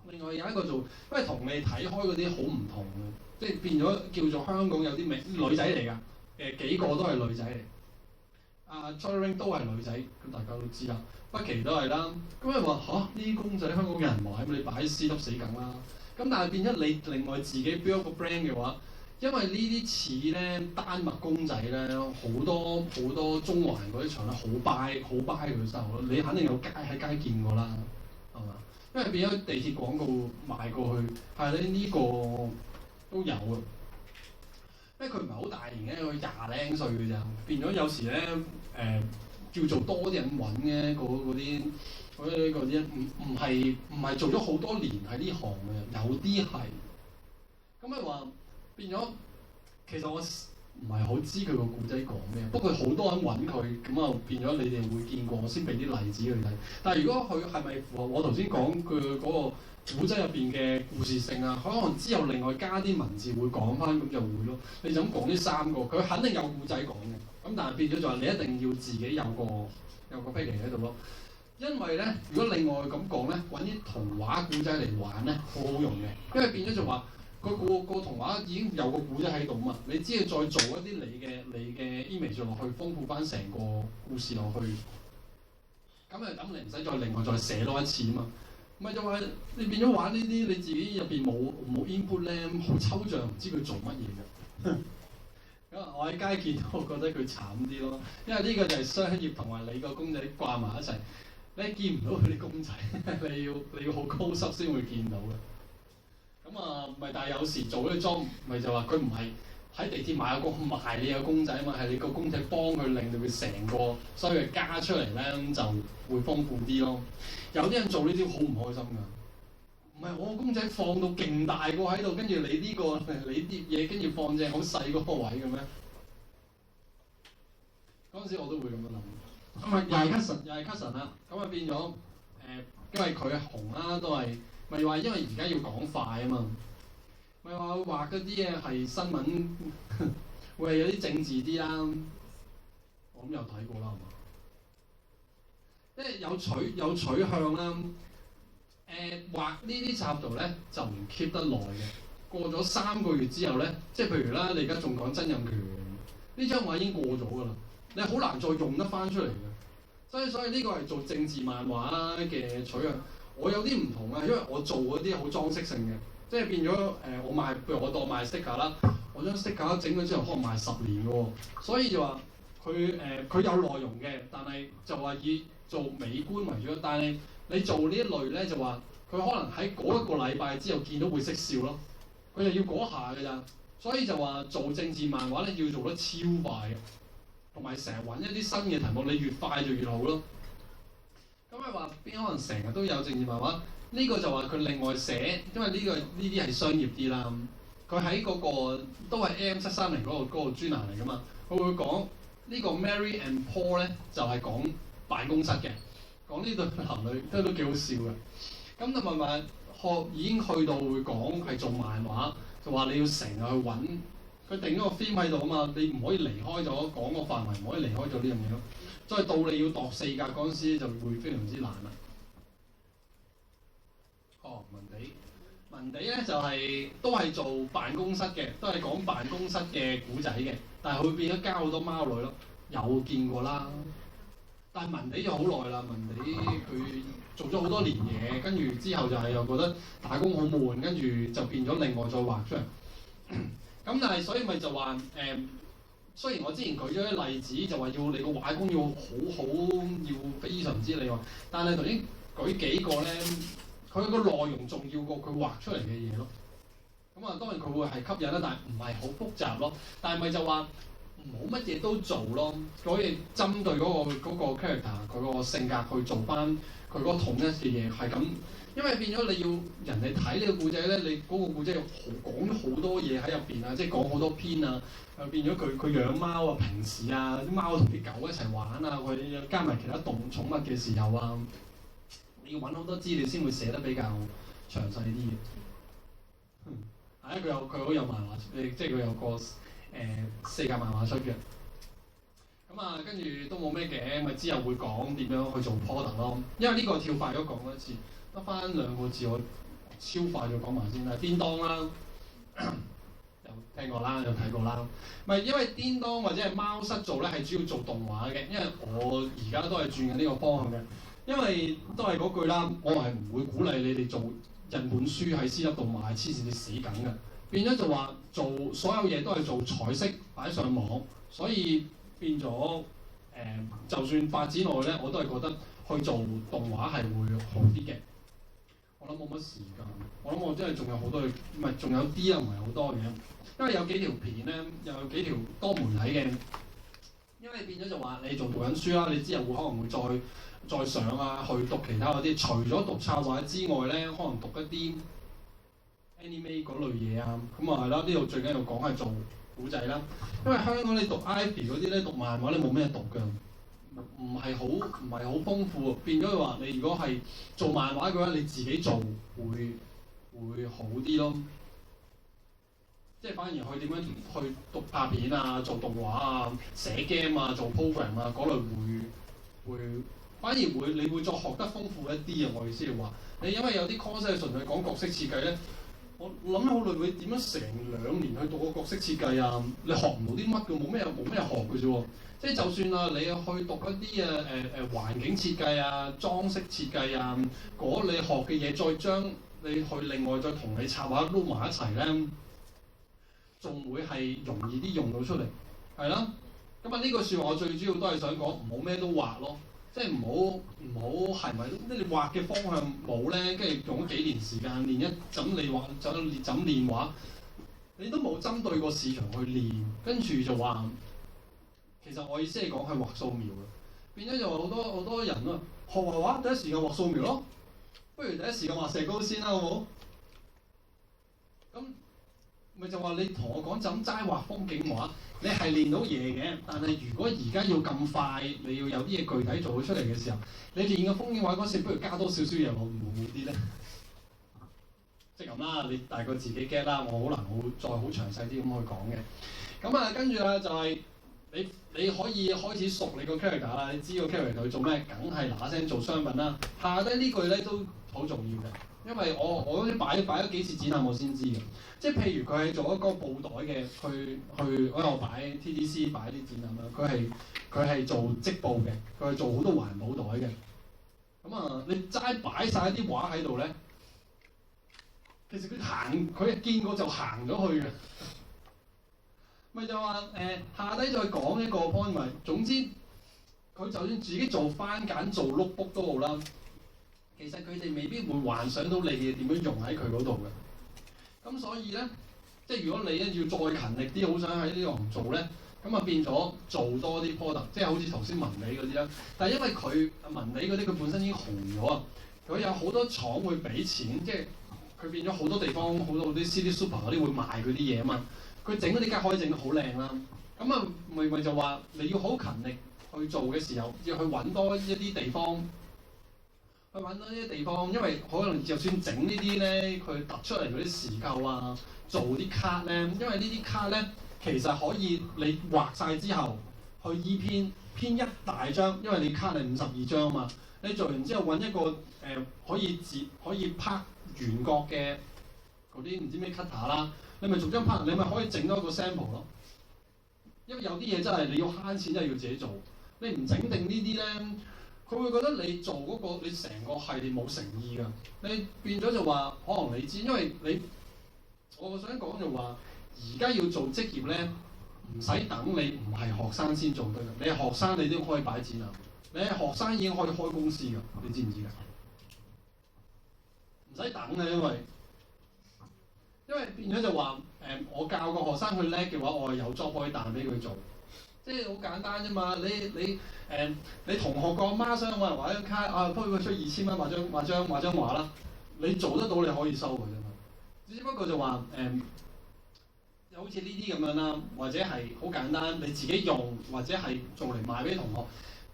另外有一個做，因為同你睇開嗰啲好唔同嘅。即係變咗叫做香港有啲女仔嚟㗎，幾個都係女仔嚟。Chocolate ring 都係女仔，咁大家都知啦。北奇都係啦。咁你話嚇呢啲公仔香港有人買，咁你擺 C 粒死梗啦。咁但係變咗你另外自己 build 個 brand 嘅話，因為呢啲似咧丹麥公仔咧，好多中環嗰啲場咧好 buy 佢收，你肯定有喺街見過啦，係嘛？因為變咗地鐵廣告賣過去，係咧呢個。都有啊，因為佢唔係好大型嘅，佢20零歲嘅咋，變咗有時咧叫做多啲人揾嘅嗰啲唔係做咗好多年喺呢行嘅，有啲係。咁咪話變咗，其實我唔係好知佢個故仔講咩，不過好多人揾佢，咁啊變咗你哋會見過，我先俾啲例子佢睇。但係如果佢係咪符合我頭先講佢嗰個古仔入邊嘅故事性啊，可能之後另外加啲文字會講翻，咁就會咯。你就咁講呢3個，佢肯定有故仔講嘅。咁但係變咗就係你一定要自己有個 figure 喺度咯。因為咧，如果另外咁講咧，揾啲童話故仔嚟玩咧，好好用嘅。因為變咗就話個童話已經有個故仔喺度嘛，你只係再做一啲你嘅 image 落去，豐富翻成個故事落去。咁你唔使再另外再寫多一次啊嘛。唔係就話你變咗玩呢啲，你自己入邊冇 input 咧，好抽象，唔知佢做乜嘢嘅。咁我喺街見到，我覺得佢慘啲咯，因為呢個就係商業同埋你個公仔掛埋一齊，你見唔到佢啲公仔，你要好高級先會見到嘅。咁啊，咪但係有時做呢啲裝，咪就話佢唔係喺地鐵買個賣你個公仔啊嘛，係你個公仔幫佢令到佢成個收益加出嚟咧，就會豐富啲咯。有啲人做呢啲好唔開心㗎，唔係我個公仔放到勁大個喺度，跟住你呢個你啲嘢跟住放正好細嗰個位嘅咩？嗰陣時我都會咁樣諗。咁啊又係 cousin 啦，咁啊變咗因為佢紅啦，都係咪話因為而家要講快啊嘛？咪話畫嗰啲嘢係新聞，會係有啲政治啲啦。我諗有睇過啦，係嘛？即係有取向啦。畫呢啲插圖咧就唔 keep 得耐嘅。過咗3個月之後咧，即係譬如啦，你而家仲講曾蔭權呢張畫已經過咗㗎啦，你好難再用得翻出嚟嘅。所以呢個係做政治漫畫嘅取向。我有啲唔同啊，因為我做嗰啲好裝飾性嘅，即係變咗我賣，譬如我當賣 sticker 啦，我將 sticker 整咗之後可能賣10年嘅喎，所以就話佢有內容嘅，但係就話以做美觀為主。但係你做呢一類咧就話可能喺嗰一個禮拜之後見到會識笑咯，佢就要嗰下嘅咋。所以就話做政治漫畫咧要做得超快嘅，同埋成日揾一啲新嘅題目，你越快就越好咯。咁咪話邊可能成日都有政治漫畫？呢個就話佢另外寫，因為呢啲係商業啲啦。佢喺嗰個都係 AM730嗰個專欄嚟噶嘛，佢會講呢個 Mary and Paul 咧就係講辦公室嘅，講呢對男女都幾好笑嘅。咁同埋已經去到會講係做漫畫，就話你要成日去揾，佢定咗個 theme 喺度啊嘛，你唔可以離開咗講個範圍，唔可以離開咗呢樣嘢咯。所以到你要度四格嗰陣時就會非常之難啦。文地咧就都係做辦公室嘅，都係講辦公室嘅古仔嘅，但係佢變咗加好多貓女咯，有見過啦。但係文地就好耐啦，文地佢做咗好多年嘢，跟住之後就係又覺得打工好悶，跟住就變咗另外再畫出嚟。咁但係所以咪就話雖然我之前舉咗啲例子，就話要你個畫工要好，要非常之厲害，但係頭先舉幾個咧。佢個內容重要過佢畫出嚟嘅嘢咯。咁啊，當然佢會係吸引啦，但係唔係好複雜咯。但係咪就話唔好乜嘢都做咯？可以針對嗰個 character 佢個性格去做翻佢嗰個統一嘅嘢係咁。因為變咗你要人哋睇呢個故仔咧，你嗰個故仔講咗好多嘢喺入邊啊，即係講好多篇啊。變咗佢養貓啊，平時啊啲貓同啲狗一齊玩啊，佢加埋其他寵物嘅時候啊。你要揾好多資料先會寫得比較詳細啲嘅。佢好有漫畫，即係佢有個四格漫畫出嘅。咁啊，跟住都冇咩嘅，咪之後會講點樣去做 product 咯。因為呢個跳快咗講一次，得翻兩個字我超快咗講埋先啦。顛當啦，有聽過啦，有睇過啦。咪因為顛當或者係貓室做咧係主要做動畫嘅，因為我而家都係轉緊呢個方向嘅。因為都係嗰句啦，我係唔會鼓勵你哋做印本書喺私立度賣，黐線你死梗嘅。變咗就話做所有嘢都係做彩色擺上網，所以變咗就算發展落去咧，我都係覺得去做動畫係會好啲嘅。我諗冇乜時間，我諗我真係仲有好多嘢，唔係仲有啲啊，唔係好多嘅。因為有幾條片咧，又有幾條多媒體嘅，因為變咗就話你做讀緊書啦，你之後可能會再上啊，去讀其他嗰啲，除咗讀插畫之外咧，可能讀一啲 anime 嗰類嘢啊，咁啊係啦，呢度最緊要講係做古仔啦。因為香港你讀 Ivy 嗰啲咧，讀漫畫你冇咩讀㗎，唔係好豐富，變咗話你如果係做漫畫嘅話，你自己做會好啲咯。即係反而去點樣去讀拍片啊、做動畫啊、寫 game 啊、做 program 啊嗰類會。反而你會再學得豐富一啲啊！我意思係話，你因為有啲 course 係純粹講角色設計咧，我諗好耐會點樣成2年去讀個角色設計啊？你學唔到啲乜嘅，冇咩學嘅啫喎！即係就算啊，你去讀一啲環境設計啊、裝飾設計啊，嗰你學嘅嘢再將你去另外再同你插畫撈埋一齊咧，仲會係容易啲用到出嚟，係啦。咁啊呢句説話我最主要都係想講，唔好咩都畫咯。即係唔好係咪？即係你畫嘅方向冇咧，跟住用咗幾年時間練一陣你畫，就練畫，你都冇針對個市場去練，跟住就話，其實我意思係講係畫素描嘅，變咗就話好多人啊，學畫畫第一時間畫素描咯，不如第一時間畫石膏先啦，好冇？咁咪就話你同我講就咁齋畫風景畫。你係練到嘢嘅，但係如果而家要咁快，你要有啲嘢具體做咗出嚟嘅時候，你練個風景畫嗰時，不如加多少少嘢落會唔會好啲咧？即係咁啦，你大概自己 get 啦，我好難再好詳細啲咁去講嘅。咁啊，跟住啊就係你可以開始熟你個 character 啦，你知個 character 去做咩，梗係嗱嗱聲做商品啦。下低呢句咧都好重要嘅。因為我啲擺咗幾次展覽我先知嘅，即係譬如佢係做一個布袋嘅，去我擺 TDC 擺啲展覽啦，佢係做織布嘅，佢係做好多環保袋嘅。咁啊，你齋擺晒啲畫喺度咧，其實佢見過就行咗去嘅。咪就話下低再講一個 point 咪，總之佢就算自己做番梘做 notebook 都好啦。其實佢哋未必會幻想到你嘅點樣用喺佢嗰度嘅。咁所以咧，即係如果你咧要再勤力啲，好想喺呢行做咧，咁啊變咗做多啲 product， 即係好似頭先文理嗰啲啦。但係因為佢文理嗰啲佢本身已經紅咗啊，佢有好多廠會俾錢，即係佢變咗好多地方好多啲 City Super 嗰啲會賣佢啲嘢啊嘛。佢整嗰啲梗可以整得好靚啦。咁啊咪就話你要好勤力去做嘅時候，要去揾多一啲地方。去揾到呢啲地方，因為可能就算整呢啲咧，佢突出嚟嗰啲時構啊，做啲卡咧，因為呢啲卡咧其實可以你畫晒之後去編一大張，因為你卡係52張啊嘛。你做完之後揾一個可以拍圓角嘅嗰啲唔知咩 cutter 啦，你咪逐張拍，你咪可以整多一個 sample 咯。因為有啲嘢真係你要慳錢，真係要自己做。你唔整定呢啲咧，佢會覺得你做嗰個你成個系列冇誠意㗎，你變咗就話可能你知，因為我想講就話而家要做職業咧，唔使等你唔係學生先做得㗎，你係學生你都可以擺展覽，你係學生已經可以開公司㗎，你知唔知㗎？唔使等嘅，因為變咗就話我教個學生去叻嘅話，我係有 job 可以彈俾佢做。即係好簡單啫嘛！你同學個阿媽想揾人畫張卡啊，幫佢出2000蚊畫張畫啦，你做得到你可以收佢啫嘛。只不過就話好似呢啲咁樣啦，或者係好簡單，你自己用或者係做嚟賣俾同學，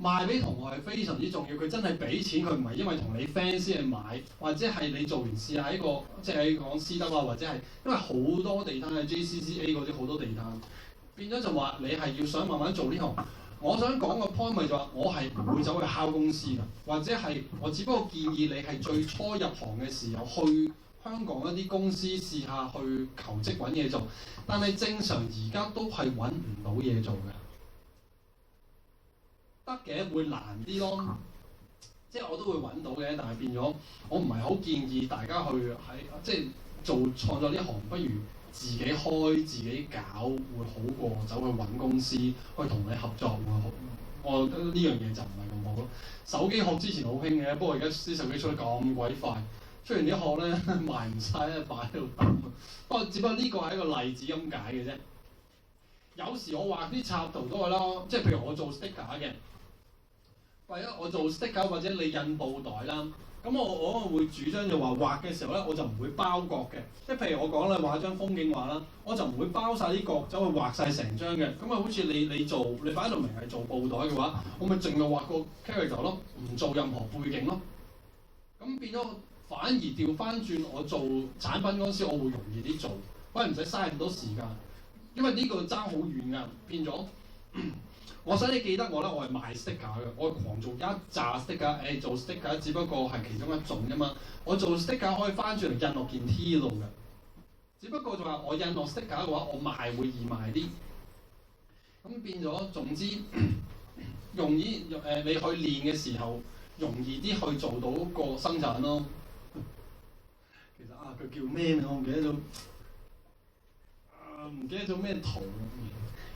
賣俾同學係非常之重要。佢真係俾錢，佢唔係因為同你 friend 先去買，或者係你做完試下喺個即係喺講私德啊，或者係因為好多地攤喺 JCCA 嗰啲好多地攤。變咗就話你係要想慢慢做呢行，我想講個 point 咪就話我係唔會走去敲公司㗎，或者係我只不過建議你係最初入行嘅時候去香港一啲公司試下去求職揾嘢做，但係正常而家都係揾唔到嘢做嘅，得嘅會難啲咯，即係我都會揾到嘅，但係變咗我唔係好建議大家去喺即係做創作呢行，不如自己開自己搞會好過走去揾公司去同你合作會好。我覺得呢樣嘢就唔係咁好咯。手機殼之前好興嘅，不過而家啲手機出得咁鬼快，出完啲殼咧賣唔晒咧，擺喺度等。不過只不過呢個係一個例子咁解嘅啫。有時我畫啲插圖都係咯，即係譬如我做 sticker 嘅，或者我做 sticker 或者你印布袋啦。咁我會主張就話畫嘅時候咧，我就唔會包角嘅。即係譬如我講啦，畫張風景畫啦，我就唔會包晒啲角走去畫晒成張嘅。咁啊，好似你擺到明係做布袋嘅話，我咪淨係畫個 character 咯，唔做任何背景咯。咁變咗反而調翻轉，我做產品嗰陣時，我會容易啲做，反而唔使嘥咁多時間。因為呢個爭好遠㗎，變咗。我想你記得我啦，我係賣 sticker 嘅，我係狂做一紮 sticker。做 sticker 只不過係其中一種啫嘛。我做 sticker 可以翻轉嚟印落件 T 度嘅，只不過就話我印落 sticker 嘅話，我賣會易賣啲。咁變咗，總之容易你去練嘅時候，容易啲去做到個生產咯。其實佢叫咩名我唔記得咗，唔記得咗咩圖。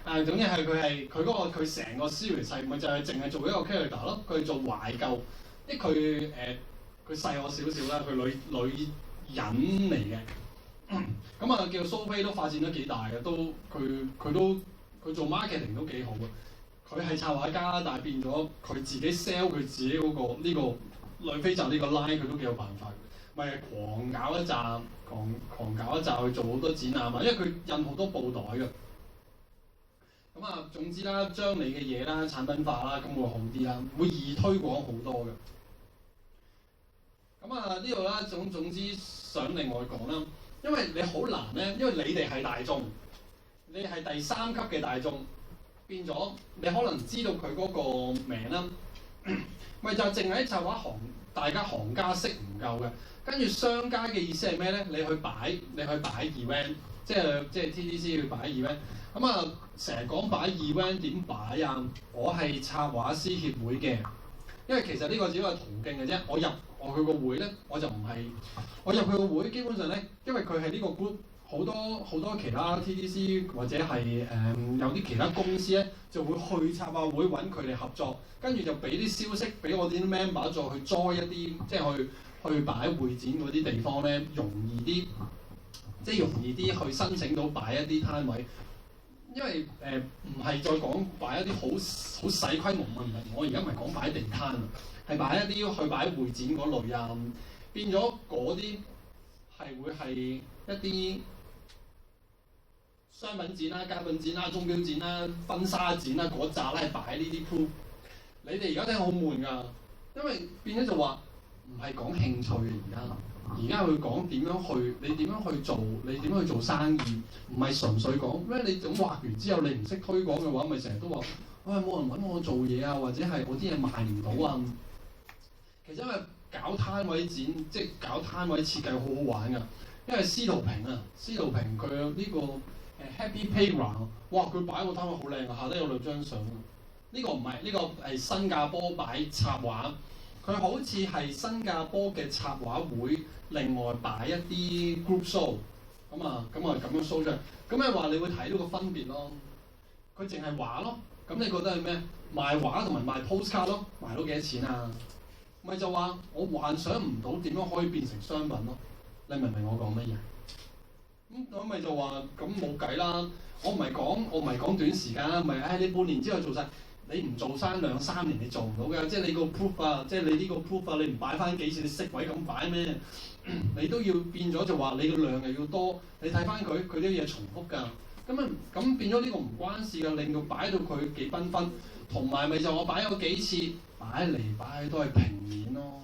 總之係佢成個 series 係咪就係淨係做一個 character 咯？佢做懷舊，因為佢細我少少啦，佢女人嚟嘅。咁啊，叫蘇菲都發展得幾大嘅，佢做 marketing 都幾好嘅。佢係插畫家，但係變咗佢自己 sell 佢自己嗰個呢個女飛集呢個 line，佢都幾有辦法嘅。咪狂搞一紮，狂搞一紮去做好多展覽啊！因為佢印好多布袋嘅。咁啊，總之啦，將你嘅嘢啦產品化啦，咁會好啲啦，會易推廣好多嘅。咁啊，呢度啦，總之想另外講啦，因為你好難咧，因為你哋係大眾，你係第3級嘅大眾，變咗你可能知道佢嗰個名啦，咪就淨係插畫行，大家行家識唔夠嘅。跟住商家嘅意思係咩咧？你去擺 event， 即係 TDC 去擺 event。咁啊，成日講擺 event 點擺啊？我係插畫師協會嘅，因為其實呢個只係途徑嘅啫。我去個會咧，我就唔係我入去個會，基本上咧，因為佢係呢個 group 好多其他 TDC 或者係有啲其他公司咧，就會去策劃會揾佢哋合作，跟住就俾啲消息俾我哋啲 member 再去 join 一啲，即係去擺會展嗰啲地方咧，容易啲，即係容易啲去申請到擺一啲攤位。因為唔係再講擺一啲好細規模問題，我而家唔係講擺地攤啊，係擺一啲去擺會展嗰類啊，變咗嗰啲係會係一啲商品展啦、家品展啦、鐘錶展啦、婚紗展啦嗰扎咧擺呢啲 proof。你哋而家聽好悶㗎，因為變咗就話唔係講興趣而家去講點樣去，你點樣去做，你點樣去做生意，唔係純粹講咩？你咁畫完之後，你唔識推廣嘅話，咪成日都話，喂冇人揾我做嘢啊，或者係我啲嘢賣唔到啊。其實因為搞攤位展，即係搞攤位設計好好玩㗎。因為司徒平佢有呢個Happy Playground， 哇！佢擺個攤位好靚啊，下低有兩張相。呢個唔係，呢個係新加坡擺插畫。佢好似係新加坡嘅插畫會，另外擺一啲 group show，咁樣 show 出嚟，咁咪話你會睇到個分別咯。佢淨係畫咯，咁你覺得係咩？賣畫同埋賣 postcard 咯，賣到幾多錢啊？咪就話我幻想唔到點樣可以變成商品咯。你明唔明我講乜嘢？我咪就話咁冇計啦。我唔係講短時間啦，唔係你半年之後做晒。你唔做生2-3年，你做唔到㗎。即係你個 proof 啊，即係你呢個 proof 啊，你唔擺翻幾次，你識位咁擺咩？你都要變咗就話你個量又要多。你睇翻佢啲嘢重複㗎。咁變咗呢個唔關事㗎，令到擺到佢幾繽紛。同埋咪就我擺咗幾次，擺嚟擺去都係平面咯。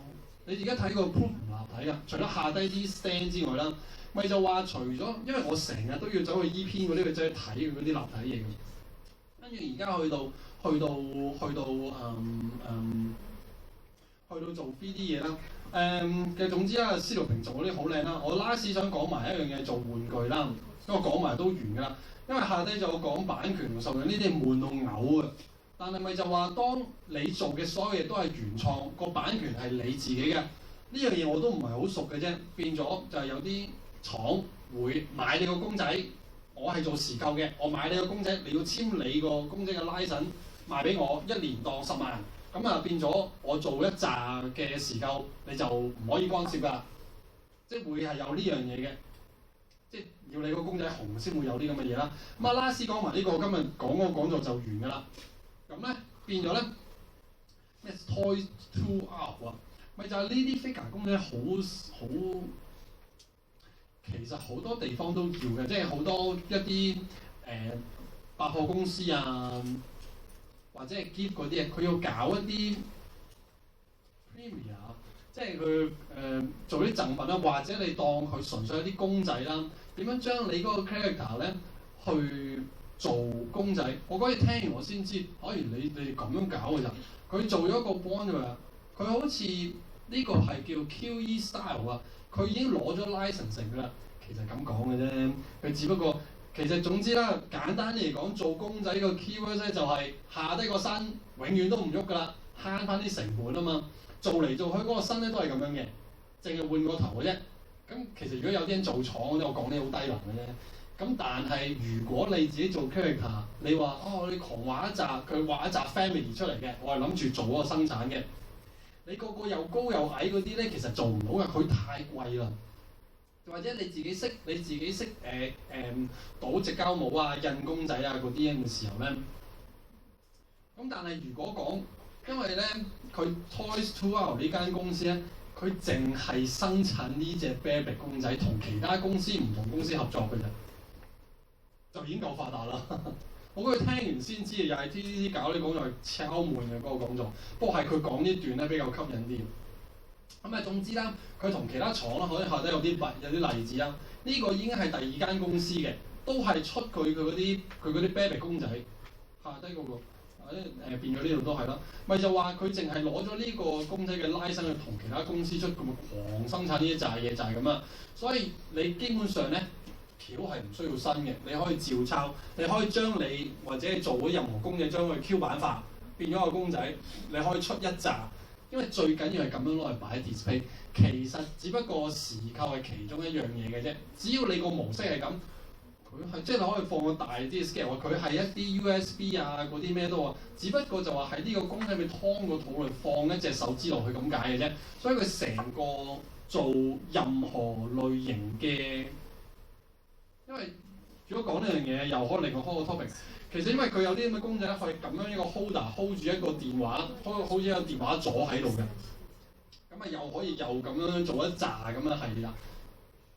你而家睇個 proof 唔立體㗎，除咗下低啲 stand 之外啦，咪就話除咗，因為我成日都要走去 E-Pin 嗰啲去走去睇佢嗰啲立體嘢㗎。跟住而家去到做 3D 嘢啦。其實總之啦，司徒平做嗰啲好靚啦。我 last 想講埋一樣嘢，做玩具啦。因為講埋都完㗎啦。因為下低就講版權同授權呢啲悶到嘔啊。但係咪就話當你做嘅所有嘢都係原創，個版權係你自己嘅？呢樣嘢我都唔係好熟嘅啫。變咗就係有啲廠會買你個公仔。我係做時購嘅，我買你個公仔，你要簽你個公仔嘅 license 賣俾我，1年當10萬，咁啊變咗我做一紮嘅時購，你就唔可以干涉㗎，即係會係有呢樣嘢嘅，即係要你個公仔紅先會有啲咁嘅嘢啦。咁啊，last講埋呢個，今日講嗰個講座就完㗎啦。咁咧變咗咧咩 Toy to Art 啊，咪就係呢啲 figure 公仔好。其實好多地方都要嘅，即係好多一啲百貨公司啊，或者係 gift 嗰啲嘢，佢要搞一啲 premiere， 即係佢做啲贈品啦，或者你當佢純粹一啲公仔啦，點樣將你嗰個 character 咧去做公仔？我嗰日聽完我先知，原來你哋咁樣搞嘅咋？佢做咗一個 bond 㗎，佢好似呢個係叫 QE Style 啊。佢已經攞咗 licensing 㗎啦，其實咁講嘅啫。佢只不過其實總之啦，簡單啲嚟講，做公仔個 keyword 咧就係下低個身永遠都唔喐㗎啦，慳翻啲成本啊嘛。做嚟做去嗰個身咧都係咁樣嘅，淨係換個頭嘅啫。咁其實如果有啲人做廠嗰啲，我講啲好低能嘅啫。咁但係如果你自己做 character， 你話你狂畫一集，佢畫一集 family 出嚟嘅，我係諗住做嗰個生產嘅。你個個又高又矮嗰啲咧，其實做唔到㗎，佢太貴啦。或者你自己識倒直膠帽啊、印公仔啊嗰啲咁嘅時候咧，咁但係如果講，因為咧佢 Toys to Art 呢間公司咧，佢淨係生產呢隻 Bearbrick 公仔，同其他公司唔同公司合作嘅啫，就已經夠發達啦。我嗰日聽完先知，又係 TDC 搞呢講座係超悶嘅嗰個講座，不過係佢講呢段咧比較吸引啲。咁啊，總之啦，佢同其他廠啦，可能下低有啲例子啦。呢個已經係第2間公司嘅，都係出佢嗰啲Bearbrick 公仔。下低嗰個變咗呢度都係啦。咪就話佢淨係攞咗呢個公仔嘅 license去同其他公司出，咁啊狂生產呢一紮嘢就係咁啦。所以你基本上咧，橋係唔需要新嘅，你可以照抄，你可以將你或者做咗任何公仔將佢 Q 版化，變咗個公仔，你可以出一紮因為最緊要係咁樣攞嚟擺 display， 其實只不過時扣係其中一樣嘢嘅啫。只要你個模式係咁，佢係即係你可以放個大啲 scale， 佢係一啲 USB 啊嗰啲咩都話，只不過就話喺呢個公仔裏面劏個肚嚟放一隻手指落去咁解嘅啫。所以佢成個做任何類型嘅，因為如果講呢樣嘢又可能另外開個 topic。其實因為佢有啲咁嘅公仔咧，可以咁樣一個 holder hold 住一個電話，好似一個電話座喺度嘅，咁啊又可以又咁樣做一紮咁樣係啦。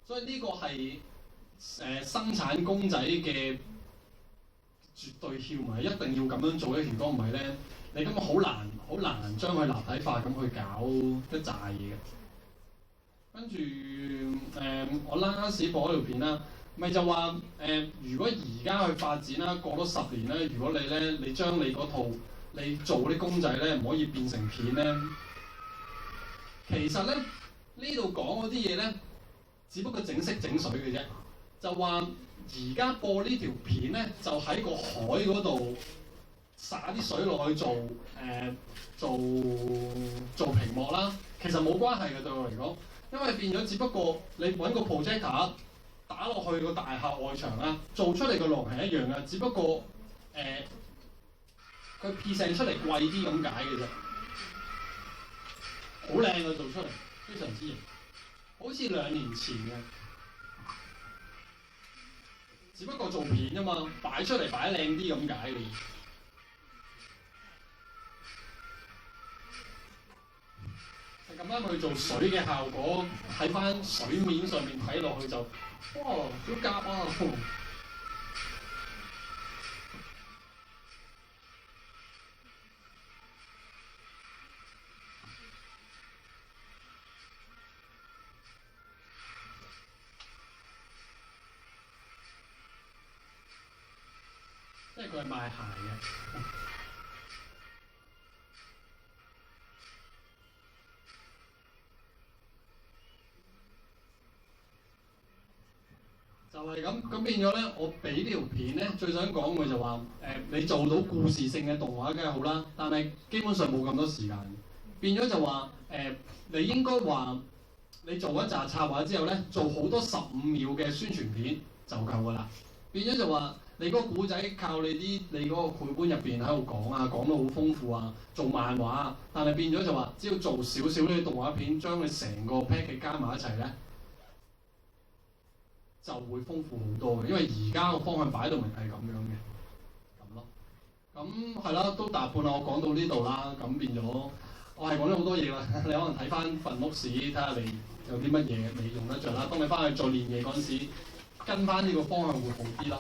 所以呢個係生產公仔嘅絕對竅門，一定要咁樣做咧。如果唔係咧，你根本好難將佢立體化咁去搞一紮嘢嘅。跟住我last播嗰條片啦。咪就話如果而家去發展啦，過多10年咧，如果你將你嗰套你做啲公仔咧，唔可以變成片咧，其實咧呢度講嗰啲嘢咧，只不過整色整水嘅啫。就話而家播呢條片咧，就喺個海嗰度灑啲水落去做屏幕啦。其實冇關係嘅對我嚟講，因為變咗只不過你揾個 projector。打落去個大廈外牆啦，做出嚟嘅內容係一樣嘅，只不過佢 present 出嚟貴啲咁解嘅啫，好靚嘅做出嚟，非常之型，好似2年前嘅，只不過做片啫嘛，擺出嚟擺靚啲咁解嘅。咁啱去做水嘅效果，喺翻水面上面睇落去就，哇，好夾啊！因為佢係賣鞋嘅。就係咁變咗咧，我俾呢條片咧，最想講嘅就話你做到故事性嘅動畫梗係好啦，但係基本上冇咁多時間，變咗就話你應該話你做一紮插畫之後咧，做好多15秒嘅宣傳片就夠㗎啦。變咗就話你嗰個故仔靠你嗰個繪本入邊喺度講啊，講到好豐富啊，做漫畫啊，但係變咗就話只要做少少呢啲動畫片，將佢成個 package 加埋一齊咧，就會豐富好多嘅，因為而家個方向擺到明係咁樣嘅，咁咯。咁係啦，都大半啦，我講到呢度啦，咁變咗我係講咗好多嘢啦。你可能睇翻份屋史，睇下你有啲乜嘢你用得着啦。當你翻去做練嘢嗰陣時，跟翻呢個方向會好啲啦。